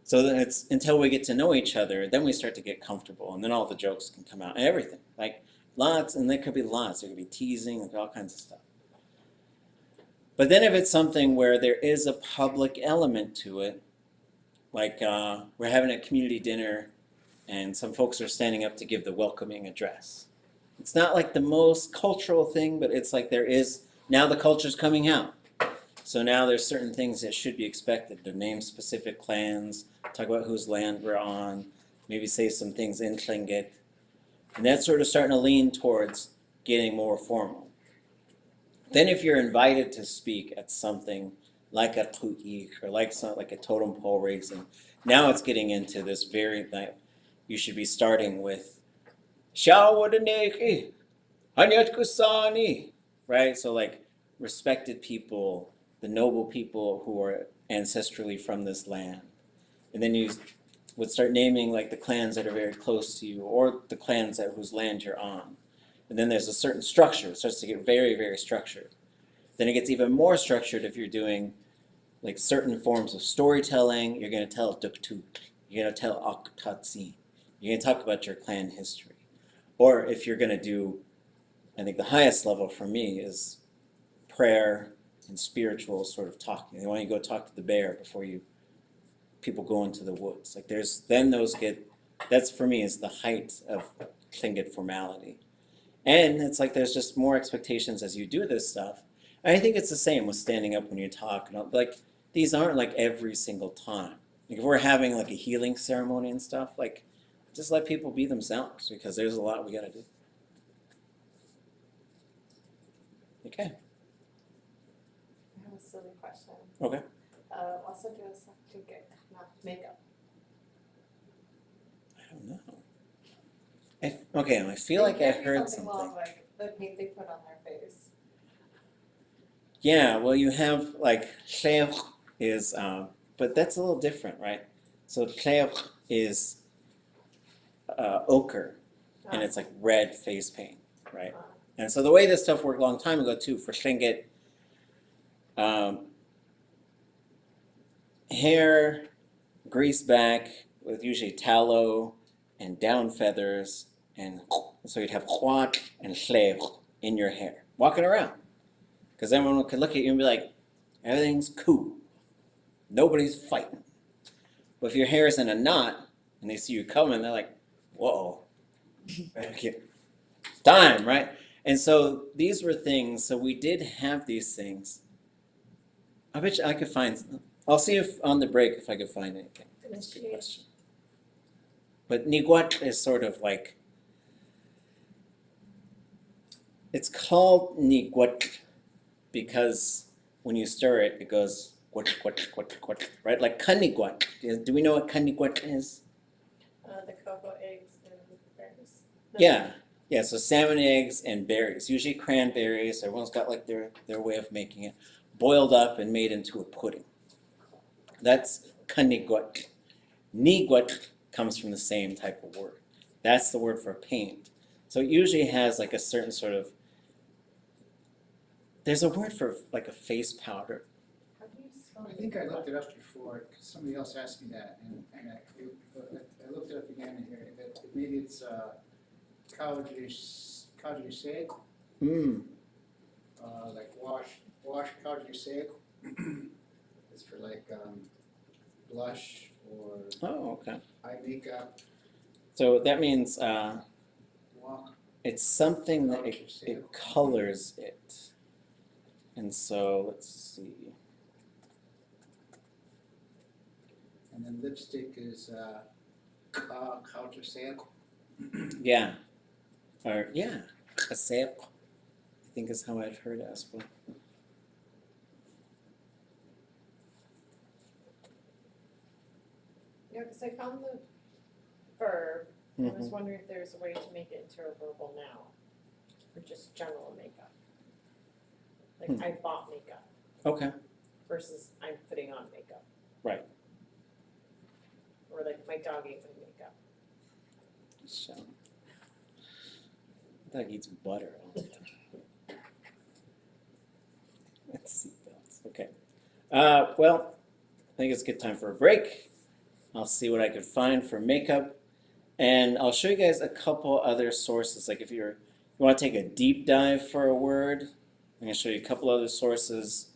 So then it's until we get to know each other, then we start to get comfortable, and then all the jokes can come out and everything. Like lots, and there could be lots. There could be teasing, like all kinds of stuff. But then if it's something where there is a public element to it, like we're having a community dinner and some folks are standing up to give the welcoming address. It's not like the most cultural thing, but it's like there is, now the culture's coming out. So now there's certain things that should be expected. To name specific clans, talk about whose land we're on, maybe say some things in Lingít. And that's sort of starting to lean towards getting more formal. Then if you're invited to speak at something like a pu'ik or like a totem pole raising, now it's getting into this very, like, you should be starting with Shawadaneki, Hanyat Kusani, right? So like respected people, the noble people who are ancestrally from this land. And then you would start naming like the clans that are very close to you or the clans that whose land you're on. And then there's a certain structure. It starts to get very, very structured. Then it gets even more structured if you're doing like certain forms of storytelling. You're going to tell duktuk. You're going to tell aktatsi. You're going to talk about your clan history. Or if you're going to do, I think the highest level for me is prayer and spiritual sort of talking. They want you to go talk to the bear before people go into the woods. Like that's for me is the height of Tlingit formality. And it's like there's just more expectations as you do this stuff. And I think it's the same with standing up when you talk. Like these aren't like every single time. Like if we're having like a healing ceremony and stuff, like just let people be themselves because there's a lot we got to do. Okay. I have a silly question. Okay. Also do a Lingít makeup. I don't know. I feel like I heard something. Along, like the paint they put on their face. Yeah, well, you have like sheikh is, but that's a little different, right? So sheikh is ochre, and it's like red face paint, right? And so the way this stuff worked a long time ago too, for Lingít, hair, grease back with usually tallow and down feathers, and so you'd have huat and sheikh in your hair, walking around. Because everyone could look at you and be like, everything's cool. Nobody's fighting. But if your hair is in a knot and they see you coming, they're like, whoa. Time, right? And so these were things, so we did have these things. I bet you I could find, I'll see if on the break if I could find anything. That's a good question. But niguat is sort of like, it's called niguat because when you stir it, it goes quat, right? Like kaniguat. Do we know what kaniguat is? The cocoa eggs and berries. Yeah. So salmon eggs and berries, usually cranberries. Everyone's got like their way of making it, boiled up and made into a pudding. That's kaniguat. Niguat comes from the same type of word. That's the word for paint. So it usually has like a certain sort of. There's a word for like a face powder. How do you spell I think I looked it up before, because somebody else asked me that, and I looked it up again, and here, maybe it's Kaujusek, like wash Kaujusek. It's for like blush or Okay. eye makeup. So that means Walk. it's something that it colors it. And so let's see. And then lipstick is Kaujusek. Yeah. Or yeah, kasep, I think is how I've heard it as well. Yeah, because I found the verb. I was Mhm. wondering if there's a way to make it into a verbal noun or just general makeup. Like I bought makeup Okay. versus I'm putting on makeup. Right. Or like my dog ate my makeup. So dog eats butter all the time. That's seatbelts. Okay. Well, I think it's a good time for a break. I'll see what I could find for makeup. And I'll show you guys a couple other sources. Like if you want to take a deep dive for a word, I'm going to show you a couple other sources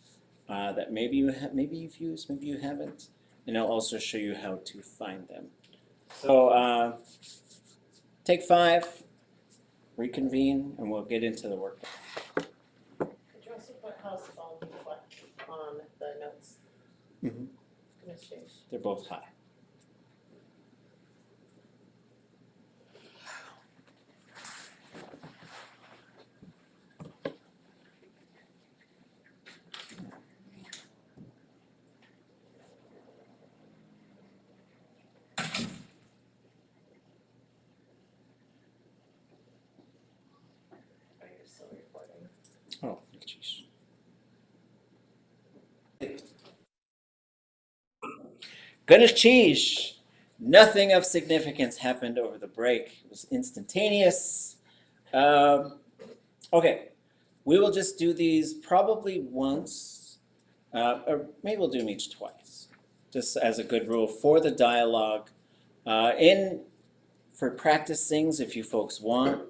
that maybe you've used, maybe you haven't. And I'll also show you how to find them. So take 5, reconvene, and we'll get into the work. Could you also put house of all on the notes? Mm-hmm. Goodness change. They're both high. Oh, you're still recording. Oh, jeez. Goodness cheese. Nothing of significance happened over the break. It was instantaneous. Okay, we will just do these probably once, or maybe we'll do them each twice, just as a good rule for the dialogue. For practice things, if you folks want,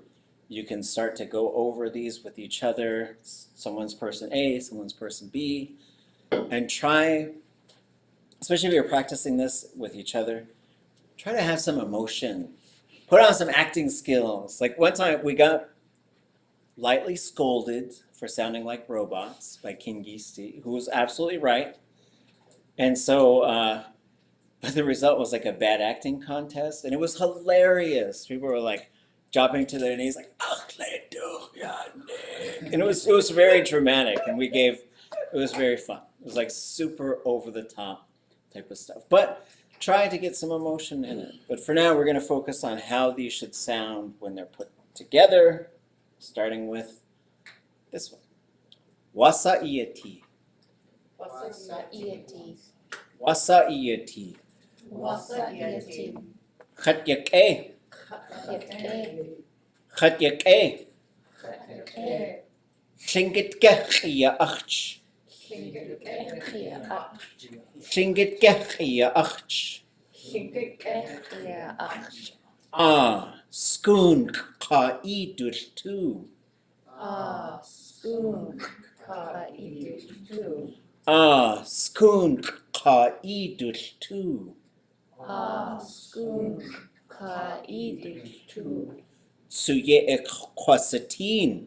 you can start to go over these with each other. Someone's person A, someone's person B, and try, especially if you're practicing this with each other, try to have some emotion. Put on some acting skills. Like one time we got lightly scolded for sounding like robots by Lingít, who was absolutely right. And so, but the result was like a bad acting contest, and it was hilarious. People were like dropping to their knees, like, and it was very dramatic, and it was very fun. It was like super over the top type of stuff. But try to get some emotion in it. But for now, we're going to focus on how these should sound when they're put together, starting with this one. Wasa'iati. Wasa'iati. Wasa'iati. Wasa'iati. Khatyake. Khatyake. Lingít achch. Lingít achch. Skoon qa'idur tu. Skoon qa'idur tu. Skoon qa'idur tu. Skoon qa'idur tu. Suye ek kwasatin.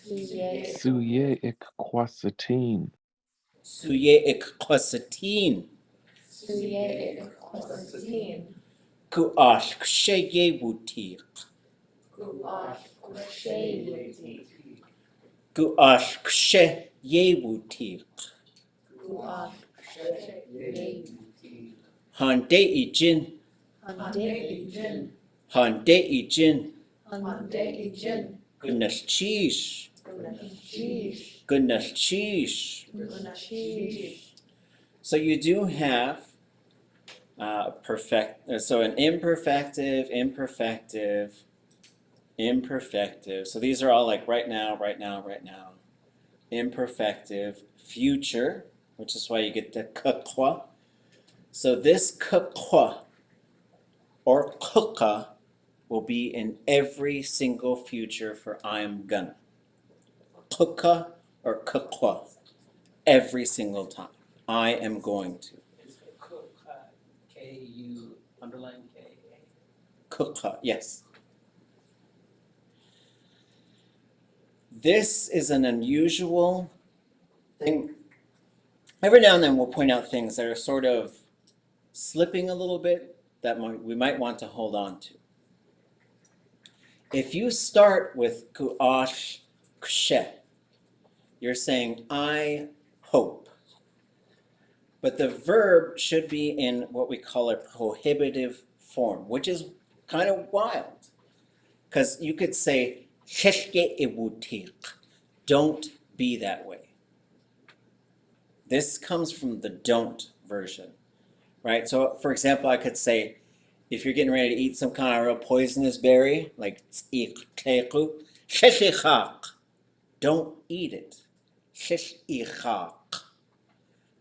Suye ik kwasatin. Suye ek kwasatin. Ku ash kshaye wutik. Ku ash kshaye wutik. Hande ijin. Hande ijin. Goodness cheese. Goodness cheese. So you do have so an imperfective, imperfective, imperfective. So these are all like right now, right now, right now. Imperfective, future, which is why you get the kakwa. So this kakwa or kuka will be in every single future for I'm gonna. Kuka or kakwa, every single time. I am going to. K-U underline K. Kuka, yes. This is an unusual thing. Every now and then we'll point out things that are sort of slipping a little bit that we might want to hold on to. If you start with kuash kshe, you're saying I hope. But the verb should be in what we call a prohibitive form, which is kind of wild. Because you could say, don't be that way. This comes from the don't version, right? So for example, I could say, if you're getting ready to eat some kind of real poisonous berry, like don't eat it.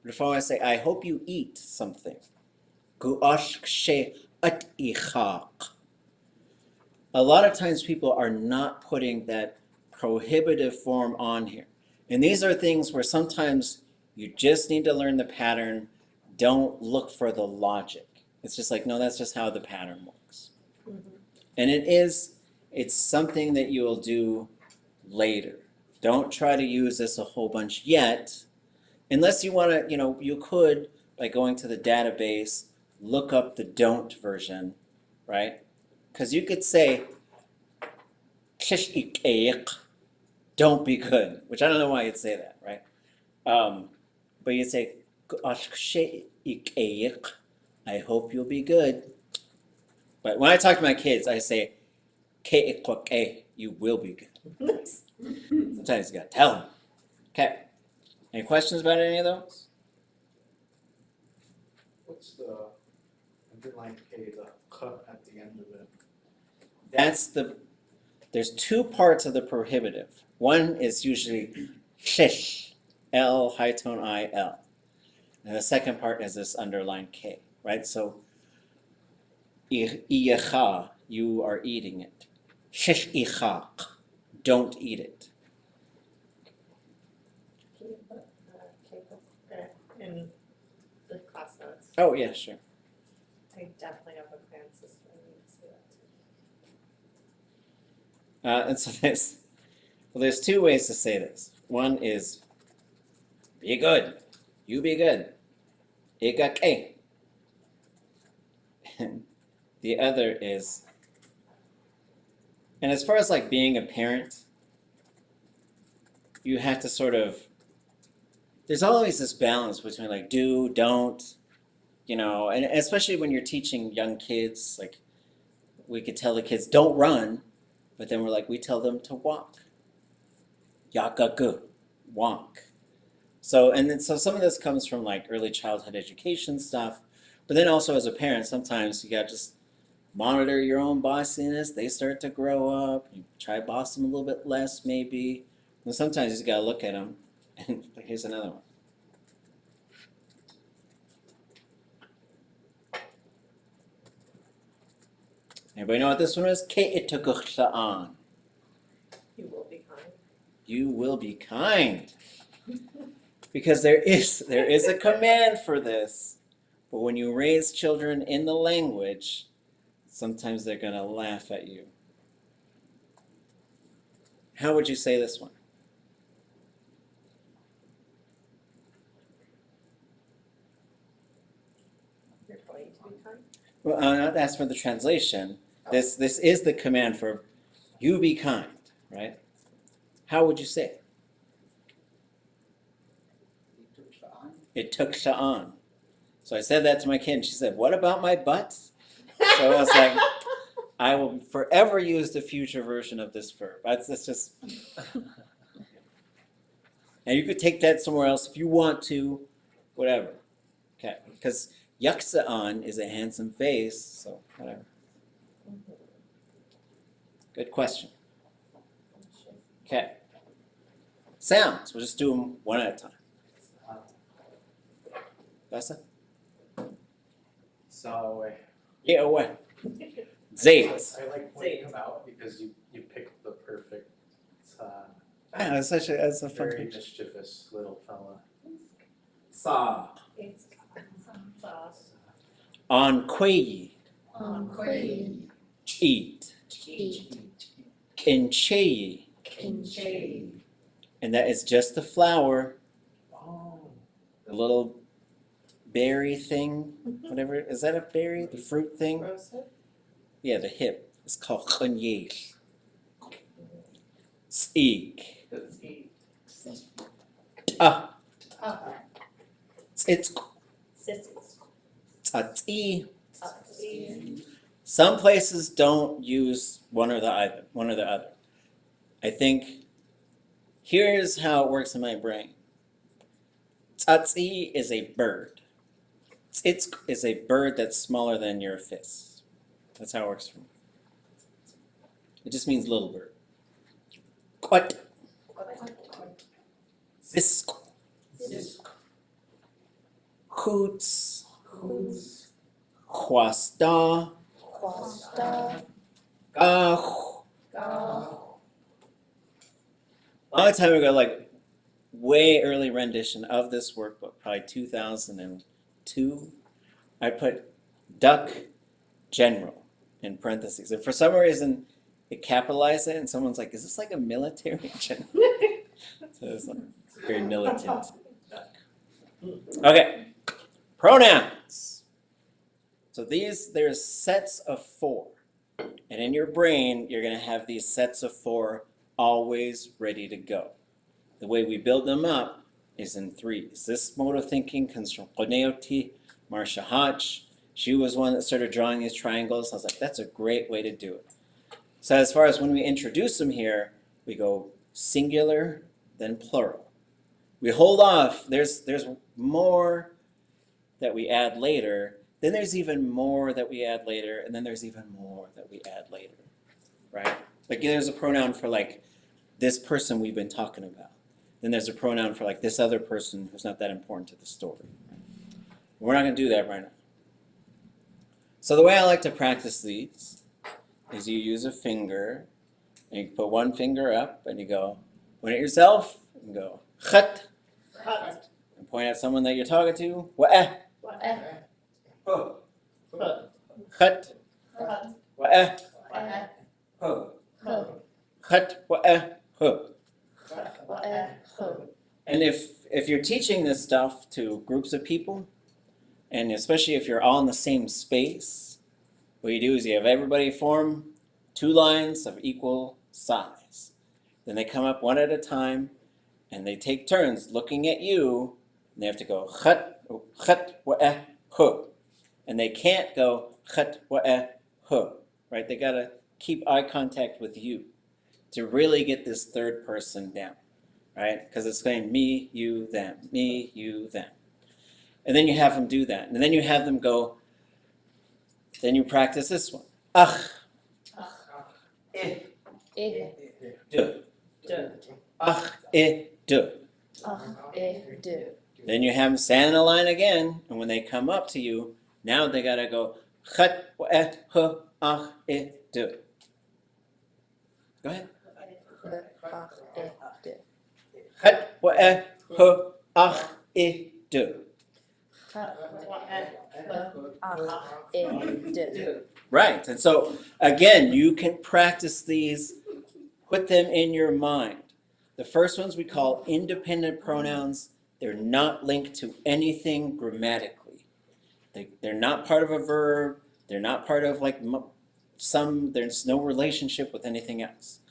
But if I want to say, I hope you eat something, Gu'ash kshe at ichak. A lot of times people are not putting that prohibitive form on here. And these are things where sometimes you just need to learn the pattern. Don't look for the logic. It's just like, no, that's just how the pattern works. And it's something that you will do later. Don't try to use this a whole bunch yet, unless you want to, you could, by going to the database, look up the don't version, right? Because you could say, don't be good, which I don't know why you'd say that, right? But you'd say, I hope you'll be good. But when I talk to my kids, I say, you will be good. Sometimes you gotta tell them. Okay. Any questions about any of those? What's the underline K, the K at the end of it? There's two parts of the prohibitive. One is usually shish, L, high tone I, L. And the second part is this underlined K, right? So, iyecha, you are eating it. Shish ichak, don't eat it. Can you put in the class notes? Oh, yeah, sure. I definitely have a plan system. I need to see that too. And so there's two ways to say this. One is, be good. You be good. Ikake. And the other is, and as far as like being a parent, you have to sort of, there's always this balance between like do, don't, and especially when you're teaching young kids, like we could tell the kids don't run, but then we're like, we tell them to walk. Yakaku, walk. So some of this comes from like early childhood education stuff, but then also as a parent, sometimes you got to just monitor your own bossiness. They start to grow up. You try to boss them a little bit less, maybe. And sometimes you just got to look at them. And here's another one. Everybody know what this one is? Ke'itukuch'an. You will be kind. You will be kind. Because there is a command for this, but when you raise children in the language, sometimes they're going to laugh at you. How would you say this one? You're going to be kind. Well, not ask for the translation. This is the command for you be kind, right? How would you say it? It took sha'an. So I said that to my kid, and she said, "What about my butt?" So I was like, I will forever use the future version of this verb. That's just. Now you could take that somewhere else if you want to, whatever. Okay, because yaksa'an is a handsome face, so whatever. Good question. Okay. Sounds. We'll just do them one at a time. Bessa? So Yeah, away. Zayt. I like pointing him out because you picked the perfect, That's a fun very picture. mischievous little fella. Sa. It's sauce. On quayi. On quay. Eat. Eat. Kincheyi. Kinche. And that is just the flower, Oh. the little berry thing, whatever. Is that a berry? The fruit thing? Roasted. Yeah, the hip. It's called chunye. Speak. Ah. It's Sissies. Tati. Tati. Some places don't use one or the other. I think here's how it works in my brain. Tati is a bird. Tzitz is a bird that's smaller than your fist. That's how it works for me. It just means little bird. Quat. Zisk. Hoots. Quasta. Quasta. A long time ago, like way early rendition of this workbook, probably 2002, I put duck general in parentheses. And for some reason, it capitalized it, and someone's like, is this like a military general? So it's like very militant duck. Okay, pronouns. So there's sets of 4. And in your brain, you're going to have these sets of 4 always ready to go. The way we build them up is in 3s. This mode of thinking comes from Qoneoti, Marcia Hodge. She was one that started drawing these triangles. I was like, that's a great way to do it. So as far as when we introduce them here, we go singular, then plural. We hold off. There's more that we add later. Then there's even more that we add later, and then there's even more that we add later, right? Like there's a pronoun for like this person we've been talking about. Then there's a pronoun for like this other person who's not that important to the story. We're not going to do that right now. So the way I like to practice these is you use a finger, and you put one finger up, and you go, point at yourself, and go, khat, and point at someone that you're talking to, wa'eh, huh, khat, wa'eh, huh, khat, wa'eh, huh. And if you're teaching this stuff to groups of people, and especially if you're all in the same space, what you do is you have everybody form 2 lines of equal size. Then they come up one at a time, and they take turns looking at you, and they have to go khat, wa'eh, huh. And they can't go khat, wa'eh, huh, right? They gotta keep eye contact with you to really get this third person down, right? Because it's going me, you, them, me, you, them. And then you have them do that. And then you have them go, then you practice this one. Ach, Eh. de. Ach, de. De. Then you have them stand in a line again, and when they come up to you, now they gotta go chat, wa'eh, huh, ach, de. Go ahead. Chat, wa'eh, huh, ach, de. Right, and so again, you can practice these, put them in your mind. The first ones we call independent pronouns. They're not linked to anything grammatically. They're not part of a verb. They're not part of like there's no relationship with anything else.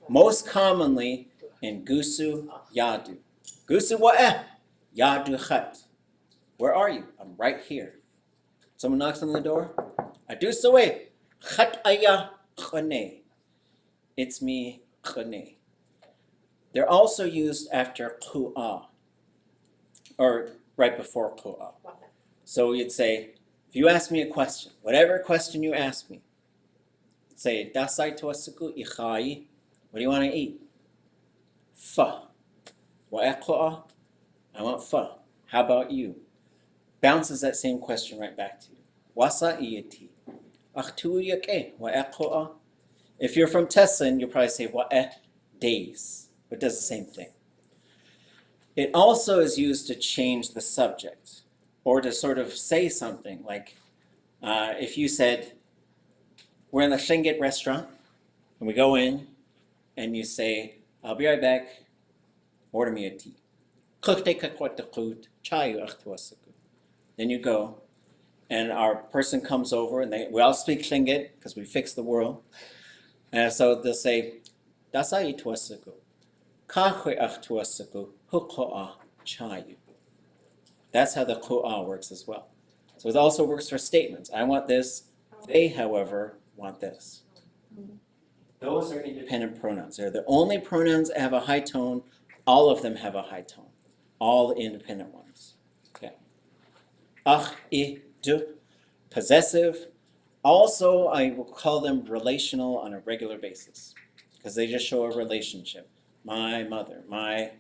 Most commonly in Gusu, Yádi. Gusu wa'eh, Yádu chat. Where are you? I'm right here. Someone knocks on the door. Adusa way, chat aya khane. It's me, khane. They're also used after ku'ah, or right before ku'ah. So you'd say, if you ask me a question, whatever question you ask me, say, dasai tuasuku ichai, what do you want to eat? Fa. Wa'eh ku'ah? I want fa. How about you? Bounces that same question right back to you. Wasa iyati. Achtu yake. Wa'eh ku'ah? If you're from Tessin, you'll probably say wa'eh days, but it does the same thing. It also is used to change the subject or to sort of say something like if you said, we're in the Lingít restaurant and we go in and you say, I'll be right back, order me a tea. Then you go and our person comes over and we all speak Lingít because we fix the world. And so they'll say, Dasai tuasuku. That's how the ku'ah works as well. So it also works for statements. I want this. They, however, want this. Those are independent pronouns. They're the only pronouns that have a high tone. All of them have a high tone. All the independent ones. Okay. Ach, I, du. Possessive. Also, I will call them relational on a regular basis because they just show a relationship. My mother, my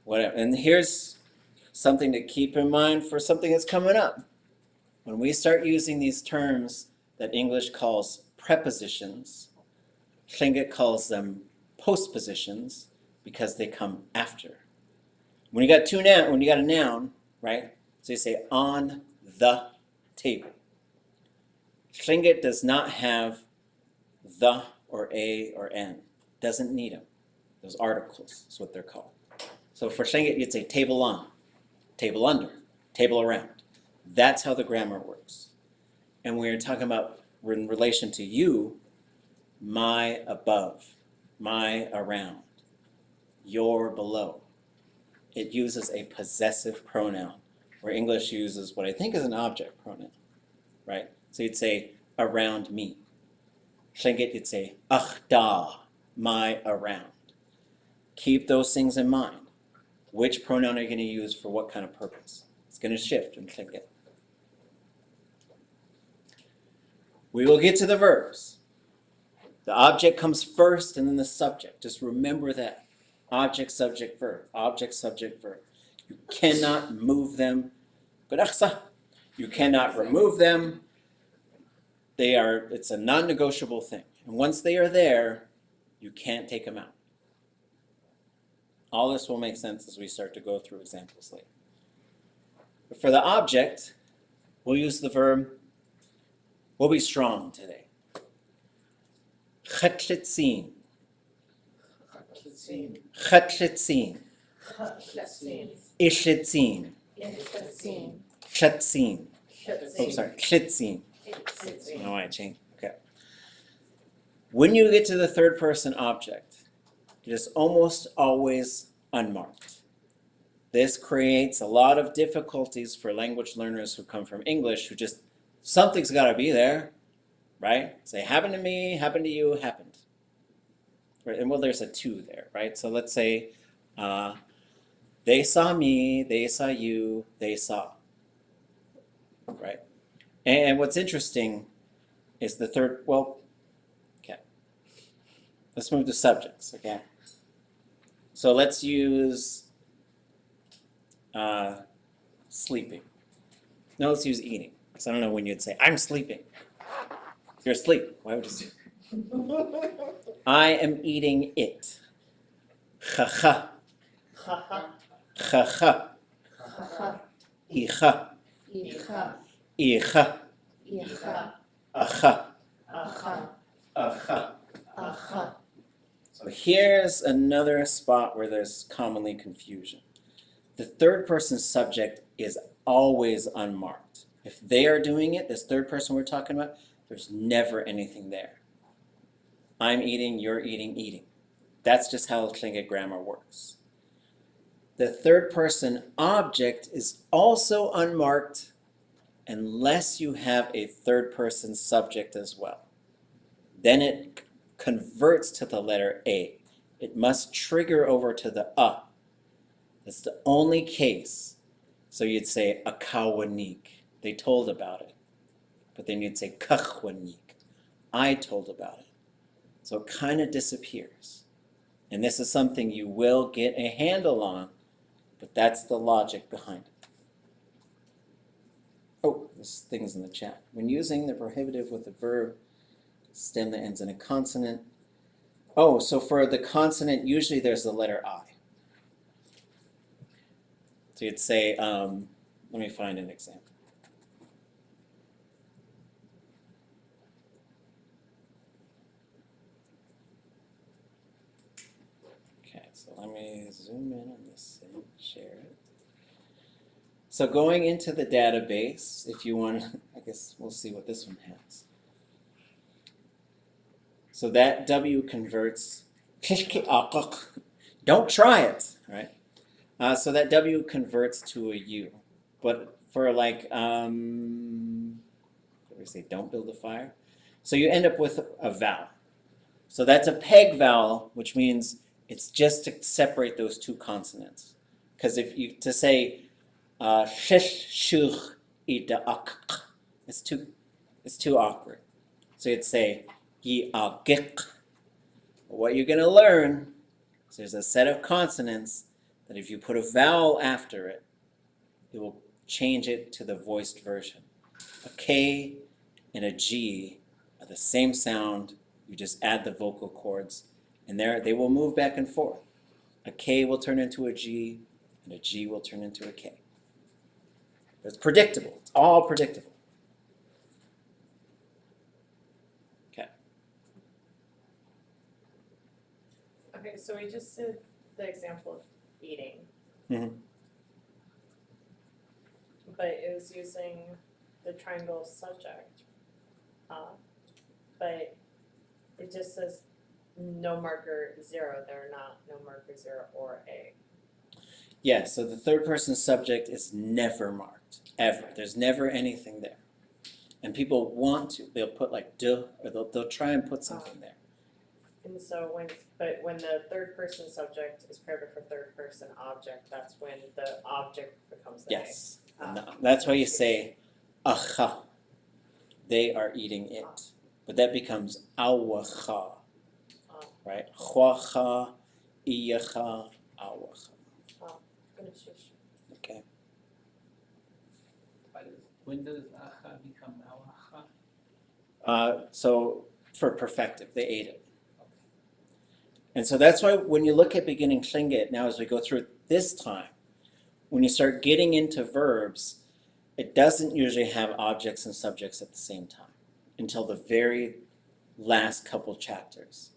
whatever. And here's something to keep in mind for something that's coming up. When we start using these terms that English calls prepositions, Lingít calls them postpositions because they come after. When you got a noun, right? So you say on the table. Lingít does not have the or a or n. Doesn't need them. Those articles is what they're called. So for Lingít, you'd say table on, table under, table around. That's how the grammar works. And we're talking about in relation to you, my above, my around, your below. It uses a possessive pronoun, where English uses what I think is an object pronoun, right? So you'd say around me. Lingít, you'd say ach da, my around. Keep those things in mind. Which pronoun are you going to use for what kind of purpose? It's going to shift in Lingít. We will get to the verbs. The object comes first and then the subject. Just remember that. Object, subject, verb. Object, subject, verb. You cannot move them. You cannot remove them. It's a non-negotiable thing. And once they are there, you can't take them out. All this will make sense as we start to go through examples later. But for the object, we'll use the verb. We'll be strong today. Chatlitzin. Chatlitzin. Ishitzin. Chatzin. Oh, sorry. Chitzin. I don't know why I changed. Okay. When you get to the third person object, it is almost always unmarked. This creates a lot of difficulties for language learners who come from English who just, something's got to be there, right? Say, happened to me, happened to you, happened. Right? And well, there's a to there, right? So let's say, they saw me, they saw you, they saw, right? And what's interesting is the third, well, okay. Let's move to subjects, okay? So let's use sleeping. No, let's use eating. Because I don't know when you'd say, I'm sleeping. You're asleep. Why would you say? I am eating it. Ha-ha. Ha-ha. Icha. Icha. Aha. Aha. So here's another spot where there's commonly confusion. The third person subject is always unmarked. If they are doing it, this third person we're talking about, there's never anything there. I'm eating, you're eating, eating. That's just how Lingít grammar works. The third person object is also unmarked unless you have a third person subject as well. Then it converts to the letter A. It must trigger over to the a. That's the only case. So you'd say akawanik. They told about it. But then you'd say kachwanik. I told about it. So it kind of disappears. And this is something you will get a handle on, but that's the logic behind it. Oh, this thing's in the chat. When using the prohibitive with the verb stem that ends in a consonant. Oh, so for the consonant, usually there's the letter I. So you'd say, let me find an example. Okay, so let me zoom in on this and share it. So going into the database, if you want, I guess we'll see what this one has. So that W converts, don't try it, right? So that W converts to a U. But for like, what do we say, don't build a fire? So you end up with a vowel. So that's a peg vowel, which means it's just to separate those two consonants. Because if you, to say, it's too awkward. So you'd say, what you're going to learn is there's a set of consonants that if you put a vowel after it, it will change it to the voiced version. A K and a G are the same sound. You just add the vocal cords, and they will move back and forth. A K will turn into a G, and a G will turn into a K. It's predictable. It's all predictable. Okay. Okay, so we just did the example of eating, Mm-hmm. but it was using the triangle subject. But it just says no marker zero. They're not no marker zero or a. Yeah, so the third person subject is never marked, ever. There's never anything there. And people want to, they'll put like de, or they'll try and put something there. And so when the third person subject is paired with a third person object, that's when the object becomes the Yes. And that's why you say acha. They are eating it. But that becomes awacha. Right? Chwacha, iyacha, awacha. Okay. When does aha become awacha? So for perfective, they ate it. And so that's why when you look at beginning Lingít, now as we go through it this time, when you start getting into verbs, it doesn't usually have objects and subjects at the same time until the very last couple chapters.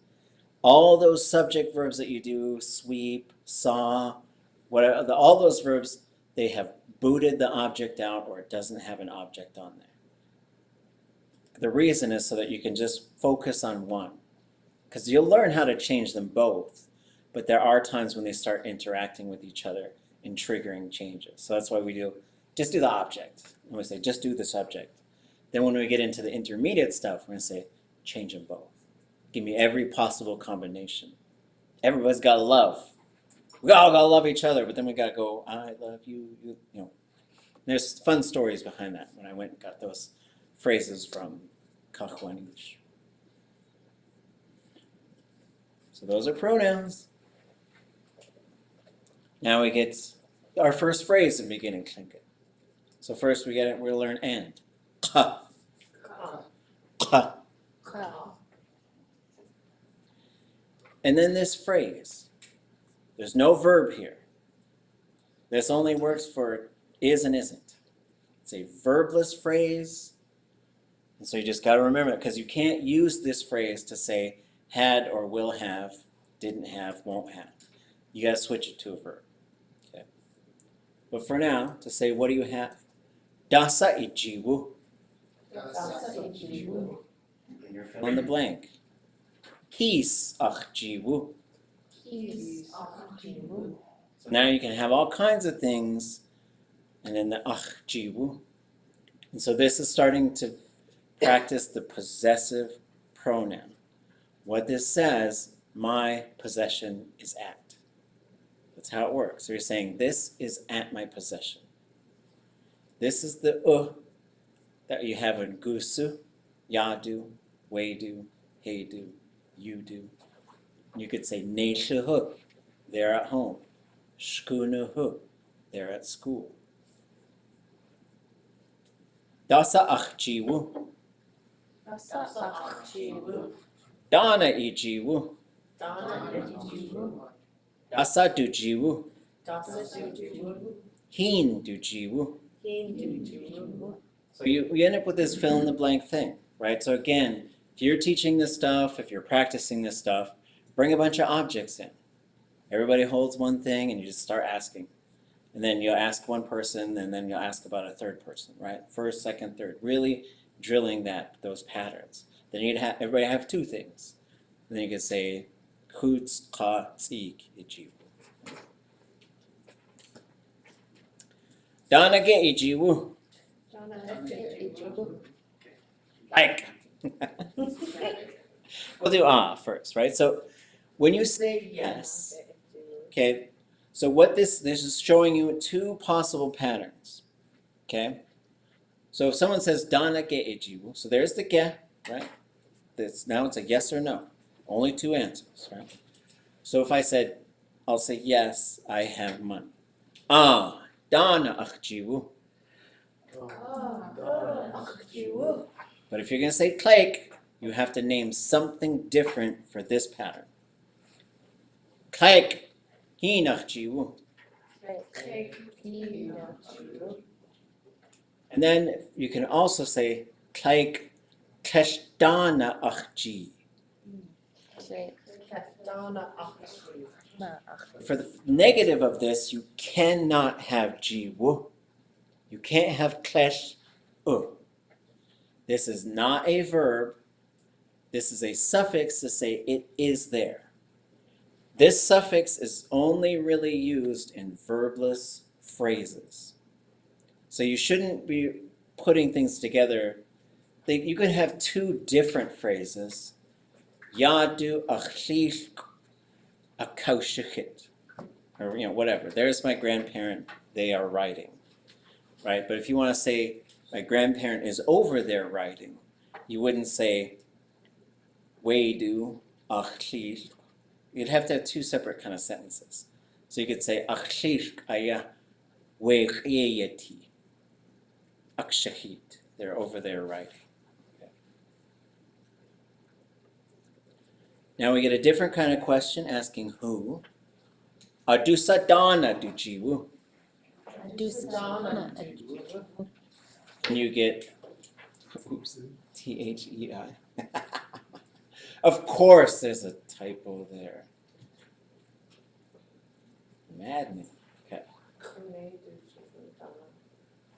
All those subject verbs that you do, sweep, saw, whatever, all those verbs, they have booted the object out or it doesn't have an object on there. The reason is so that you can just focus on one. Because you'll learn how to change them both, but there are times when they start interacting with each other and triggering changes. So that's why we just do the object. And we say, just do the subject. Then when we get into the intermediate stuff, we're going to say, change them both. Give me every possible combination. Everybody's got to love. We all got to love each other, but then we got to go, I love you, you know. There's fun stories behind that when I went and got those phrases from English. So those are pronouns. Now we get our first phrase in beginning Lingít. So first we'll learn and. Ka. Ka. And then this phrase. There's no verb here. This only works for is and isn't. It's a verbless phrase. And so you just got to remember it because you can't use this phrase to say had or will have, didn't have, won't have. You got to switch it to a verb. Okay. But for now, to say what do you have? Dasa ijiwu. And you're filling in the blank. His achjiwu. So now you can have all kinds of things and then the achjiwu. And so this is starting to practice the possessive pronoun. What this says, my possession is at. That's how it works. So you're saying, this is at my possession. This is the that you have in gusu, yadu, wadu, heidu, you do. You could say neishuhu, they're at home. Shkunuhu, they're at school. Dasa achjiwu. Dana ijiwu. Dasa dujiwu. Hin dujiwu. So you end up with this fill in the blank thing, right? So again, if you're teaching this stuff, if you're practicing this stuff, bring a bunch of objects in. Everybody holds one thing and you just start asking. And then you'll ask one person and then you'll ask about a third person, right? First, second, third. Really drilling those patterns. Then you'd have everybody have two things. And then you could say, Huts ka tsik ijiwu. Dana ge ijiwu. Like. We'll do first, right? So when you say yes, okay, so what this is showing you two possible patterns, okay? So if someone says Dana ge ijiwu, so there's the ge, right? Now it's a yes or no. Only two answers, right? So if I said, I'll say yes, I have money. Dana achjiwu. But if you're going to say kleik, you have to name something different for this pattern. Kleik, hinach jiwu. And then you can also say kleik keshtana achji. For the negative of this, you cannot have jiwu. You can't have klesh u. This is not a verb. This is a suffix to say it is there. This suffix is only really used in verbless phrases. So you shouldn't be putting things together. You could have two different phrases. Yádi achlich akaushikit. Or whatever. There's my grandparent, they are writing. Right? But if you want to say my grandparent is over there writing, you wouldn't say Weidu achlich. You'd have to have two separate kind of sentences. So you could say achlich aya weicheyeti akshahit. They're over there writing. Okay. Now we get a different kind of question asking who. Adusadana dujiwu. And you get THEI. Of course there's a typo there. Maddening. Okay.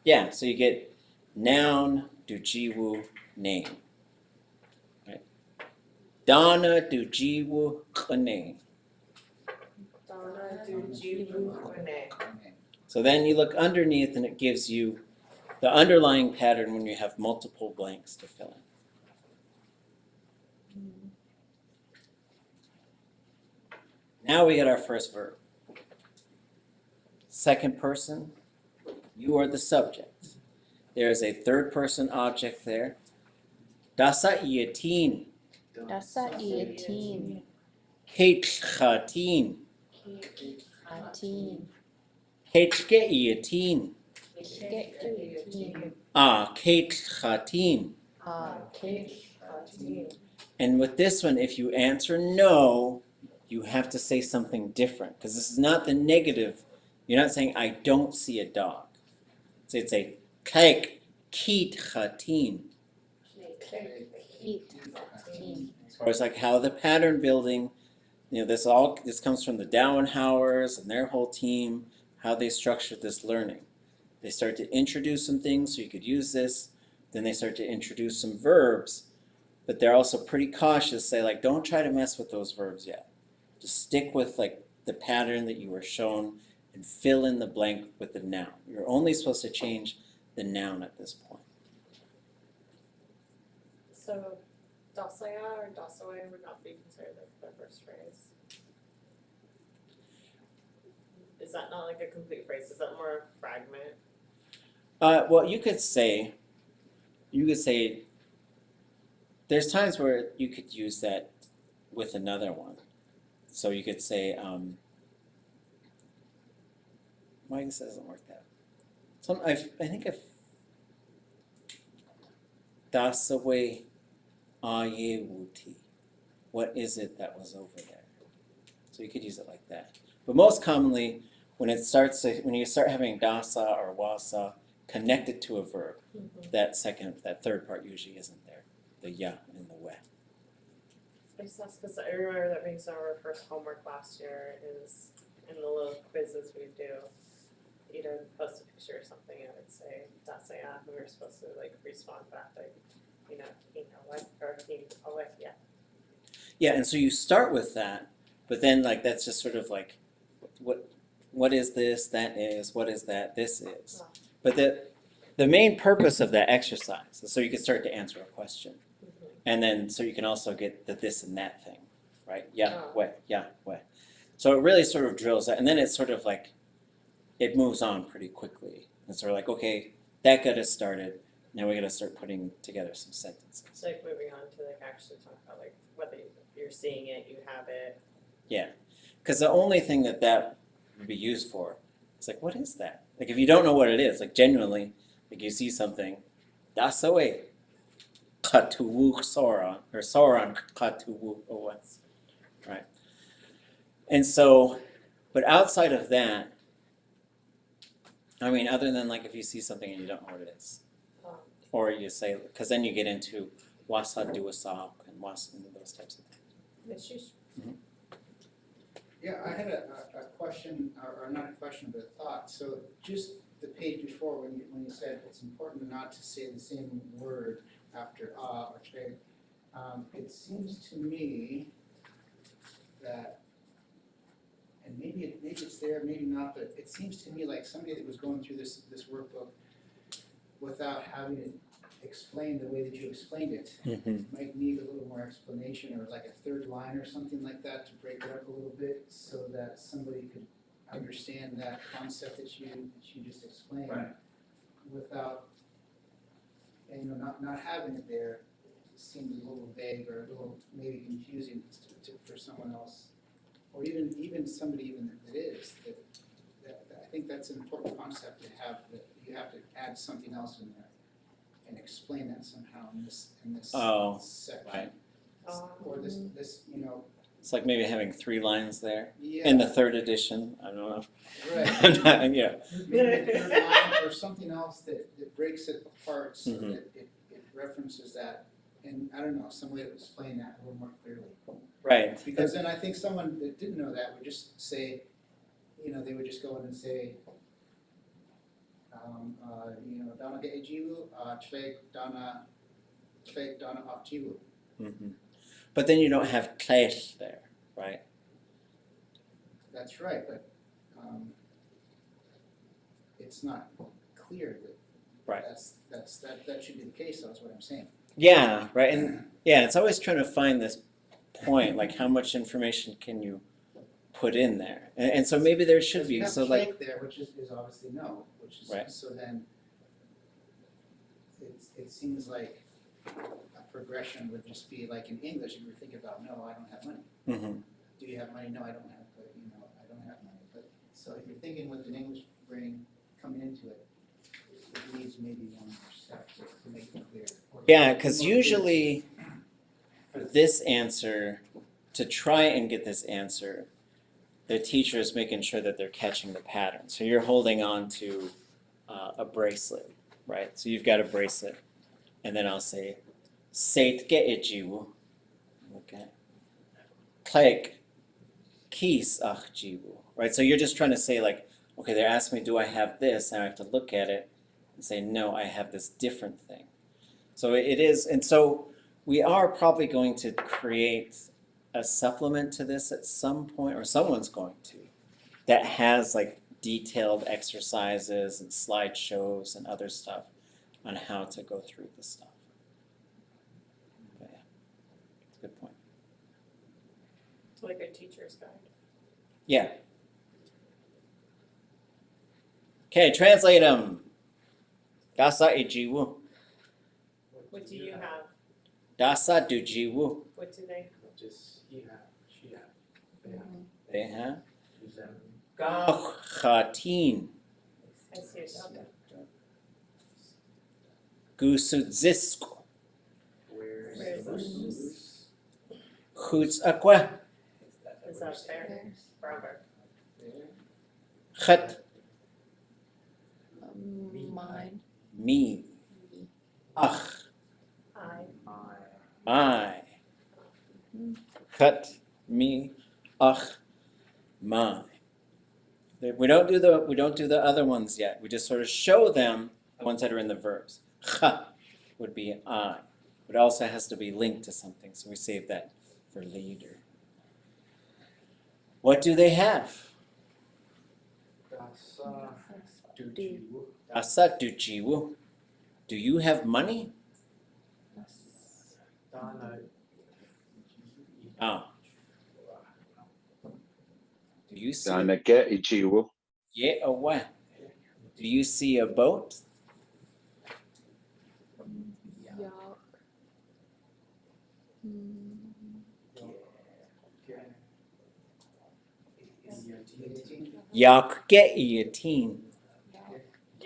Yeah, so you get noun, dujiwu, name. Right? Dana dujiwu khane. So then you look underneath and it gives you the underlying pattern when you have multiple blanks to fill in. Now we get our first verb. Second person, you are the subject. There is a third person object there. Dasa iatin. Dasa iatin. Ketchatin. Atin. Ketchke iatin. Ketchatin. And with this one, if you answer no, you have to say something different. Because this is not the negative. You're not saying, I don't see a dog. So it's a kaik keet chatin. Or it's like how the pattern building, this comes from the Dauenhauers and their whole team, how they structured this learning. They start to introduce some things so you could use this. Then they start to introduce some verbs, but they're also pretty cautious, say like, don't try to mess with those verbs yet. Just stick with like the pattern that you were shown and fill in the blank with the noun. You're only supposed to change the noun at this point. So, dasaya or dasaway would not be considered the first phrase. Is that not like a complete phrase? Is that more a fragment? Well, you could say, there's times where you could use that with another one. So you could say, well, I guess it doesn't work that. I think if dasaway ayewuti, what is it that was over there? So you could use it like that. But most commonly, when you start having dasa or wasa connected to a verb, that third part usually isn't there. The ya and the we. Because I remember that being some of our first homework last year is in the little quizzes we do. Either post a picture or something, and it would say dasaya, and we were supposed to like respond back like, what or what, yeah. Yeah, and so you start with that, but then like that's just sort of like, what is this? That is. What is that? This is. But the main purpose of that exercise is so you can start to answer a question, and then so you can also get the this and that thing, right? Yeah, yeah, what. So it really sort of drills that, and then it's sort of like it moves on pretty quickly. And sort of like, okay, that got us started. Now we got to start putting together some sentences. So like moving on to like actually talk about like whether you're seeing it, you have it. Yeah, because the only thing that would be used for is like, what is that? Like if you don't know what it is, like genuinely, Like you see something, dasawe katuwu soran, or soran katuwu owa, right? And so, but outside of that, I mean, other than like if you see something and you don't know what it is, or you say, because then you get into wasa duwasak and wasa and those types of things. Yeah, I had a question, or not a question, but a thought. So just the page before, when you said it's important not to say the same word after or tre, it seems to me that, and maybe it's there, maybe not, but it seems to me like somebody that was going through this workbook without having it explained the way that you explained it, might need a little more explanation, or like a third line or something like that to break it up a little bit so that somebody could understand that concept that you just explained. Right. Without, and not having it there seems a little vague or a little maybe confusing for someone else, or even somebody that is that I think that's an important concept to have, that you have to add something else in there and explain that somehow in this section. Right. Or this It's like maybe having 3 lines there yeah. in the 3rd edition. I don't know. Right. Yeah. Maybe a third line or something else that breaks it apart so that it references that. And I don't know, some way to explain that a little more clearly. Right. Because then I think someone that didn't know that would just say, they would just go in and say, dana ge ejiwu, dana afjiwu. But then you don't have klesh there, right? That's right, but it's not clear that Right. that should be the case. That's what I'm saying. Yeah, right. And yeah, it's always trying to find this point, like how much information can you put in there, and so maybe there should be. You have So like there, which is obviously no, which is right. So then it seems like a progression would just be like in English, if you think about, no, I don't have money. Do you have money? No, I don't have. But I don't have money. But so if you're thinking with an English brain coming into it, it needs maybe one more step to make it clear. Yeah, because usually for this answer, to try and get this answer, the teacher is making sure that they're catching the pattern. So you're holding on to a bracelet, right? So you've got a bracelet, and then I'll say, "Seit ge'ejiwu." Okay. Klek kis achjiwu. Right. So you're just trying to say like, okay, they're asking me, do I have this? And I have to look at it and say, no, I have this different thing. So it is, and so we are probably going to create a supplement to this at some point, or someone's going to, that has like detailed exercises and slideshows and other stuff on how to go through this stuff. But yeah, it's a good point. It's like a teacher's guide. Yeah. Okay, translate them. Dasa ijiwu. What do you have? Dasa dujiwu. What do they? Just he have, she have, They have. use them. Gachatin. I see it down there. Gusudzisku. Where Where is is it? Chuts aqua. Is that there? Forever. Chet. Mine. Me. Ach. I. Cut. Me. Ach. My. We don't do the other ones yet. We just sort of show them the ones that are in the verbs. Cha would be I. But it also has to be linked to something, so we save that for later. What do they have? Dasa dujiwu. Dasa dujiwu. Do you have money? Dana. Ah. Do you see? Dana get ijiwu. Yeah, or what? Do you see a boat? Yak get yatin.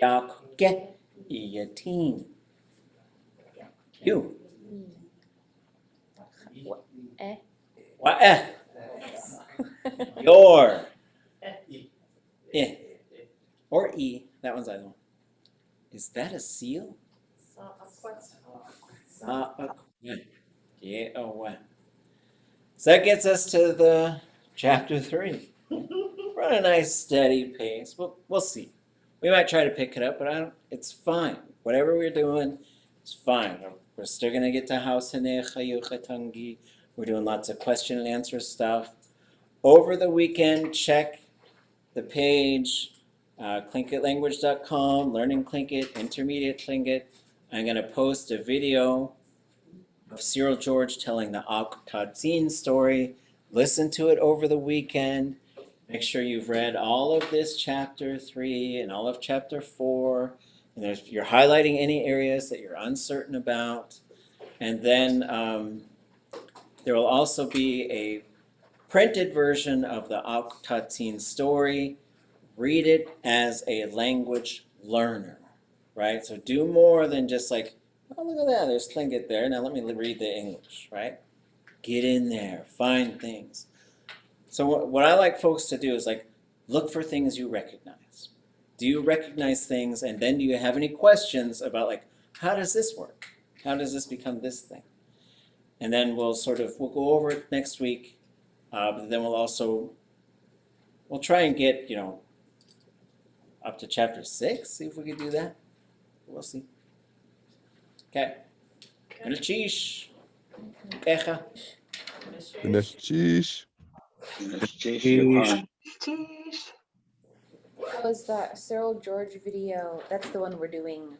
Yak get Yateen. You. Eh? What? Your. Eh. Or E. That one's either one. Is that a seal? Yeah. Oh, wow. So that gets us to the chapter 3. We're on a nice steady pace. We'll see. We might try to pick it up, but it's fine. Whatever we're doing, it's fine. We're still gonna get to Hausanecha. We're doing lots of question and answer stuff. Over the weekend, check the page, clinkitlanguage.com, learning Tlingit, intermediate Tlingit. I'm gonna post a video of Cyril George telling the Ak Tadzin story. Listen to it over the weekend. Make sure you've read all of this chapter 3 and all of chapter 4. And if you're highlighting any areas that you're uncertain about. And then there will also be a printed version of the Ak Tadzin story. Read it as a language learner, right? So do more than just like, oh, look at that, there's Tlingit there. Now let me read the English, right? Get in there, find things. So what I like folks to do is like, look for things you recognize. Do you recognize things, and then do you have any questions about like, how does this work? How does this become this thing? And then we'll go over it next week, but then we'll try and get, up to chapter 6, see if we can do that. We'll see. Okay. Cheesh. Echa. Sheesh. How is that Cyril George video? That's the one we're doing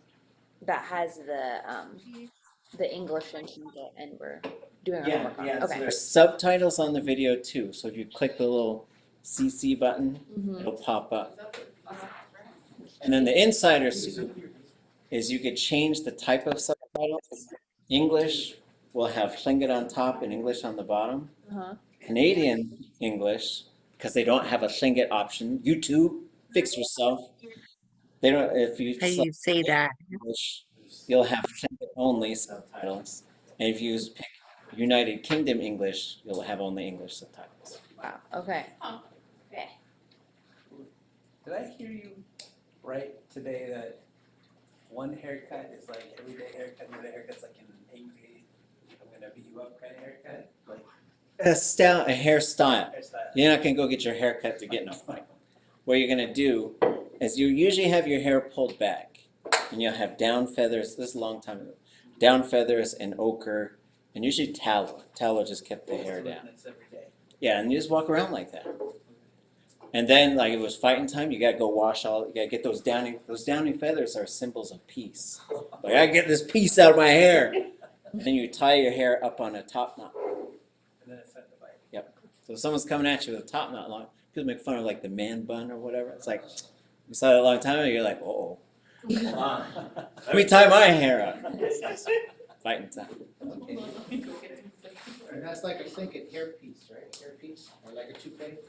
that has the English and Tlingit, and we're doing our homework on. So Okay. there's subtitles on the video too. So if you click the little CC button, it'll pop up. And then the insider scoop is you could change the type of subtitles. English will have Tlingit on top and English on the bottom. Canadian English, because they don't have a Tlingit option. YouTube, fix yourself. They don't. If you How do you say that? English, you'll have Tlingit only subtitles, and if you pick United Kingdom English, you'll have only English subtitles. Wow. Okay. Okay. Did I hear you right today that one haircut is like everyday haircut, and the other haircut's like an angry, I'm gonna beat you up kind of haircut? Like A hairstyle. hairstyle. You're not gonna go get your hair cut to get in a fight. What you're gonna do is you usually have your hair pulled back, and you'll have down feathers. This is a long time ago. Down feathers and ochre, and usually tallow. Tallow just kept the hair down. That's every day. Yeah, and you just walk around like that. And then, like, it was fighting time. You gotta go wash all. You gotta get those downy. Those downy feathers are symbols of peace. Like, I get this peace out of my hair. And then you tie your hair up on a top knot. And then it's time to bite. Yep. So if someone's coming at you with a top knot long, people make fun of like the man bun or whatever. It's like you saw that a long time ago. You're like, oh, hold on. Let me tie my hair up. Fighting time. And that's like a Tlingit hairpiece, right? Hairpiece, or like a toupee?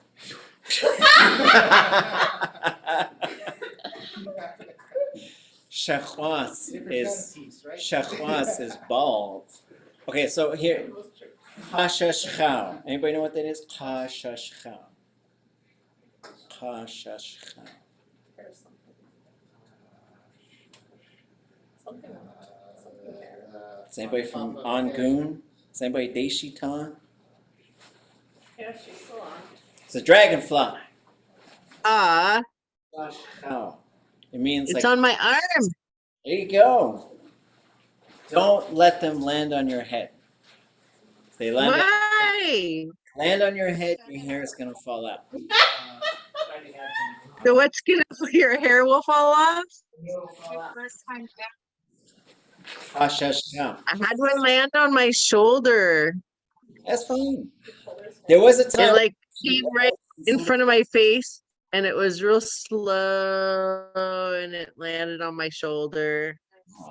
Shachwas Different kind of is piece, right? Shachwas is bald. Okay, so here, Chashashchau. Anybody know what that is? Chashashchau. Chashashchau. Is anybody from Angoon? Is anybody Deshitan? Yeah, she's still on. It's a dragonfly. Chashachchau. It means It's like, on my arm. there you go. Don't let them land on your head. If they land on your head, your hair is gonna fall out. So what's your hair will fall off? Chashashchau. I had one land on my shoulder. That's fine. There was a It time. like came right in front of my face, and it was real slow, and it landed on my shoulder.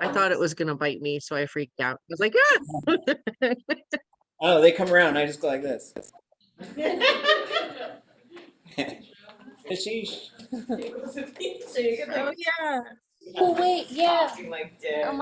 I thought it was gonna bite me, so I freaked out. I was like, ah! Oh, they come around. I just go like this. Sheesh. So you can Oh like yeah. Oh, wait, yeah. Talking like dick. Oh my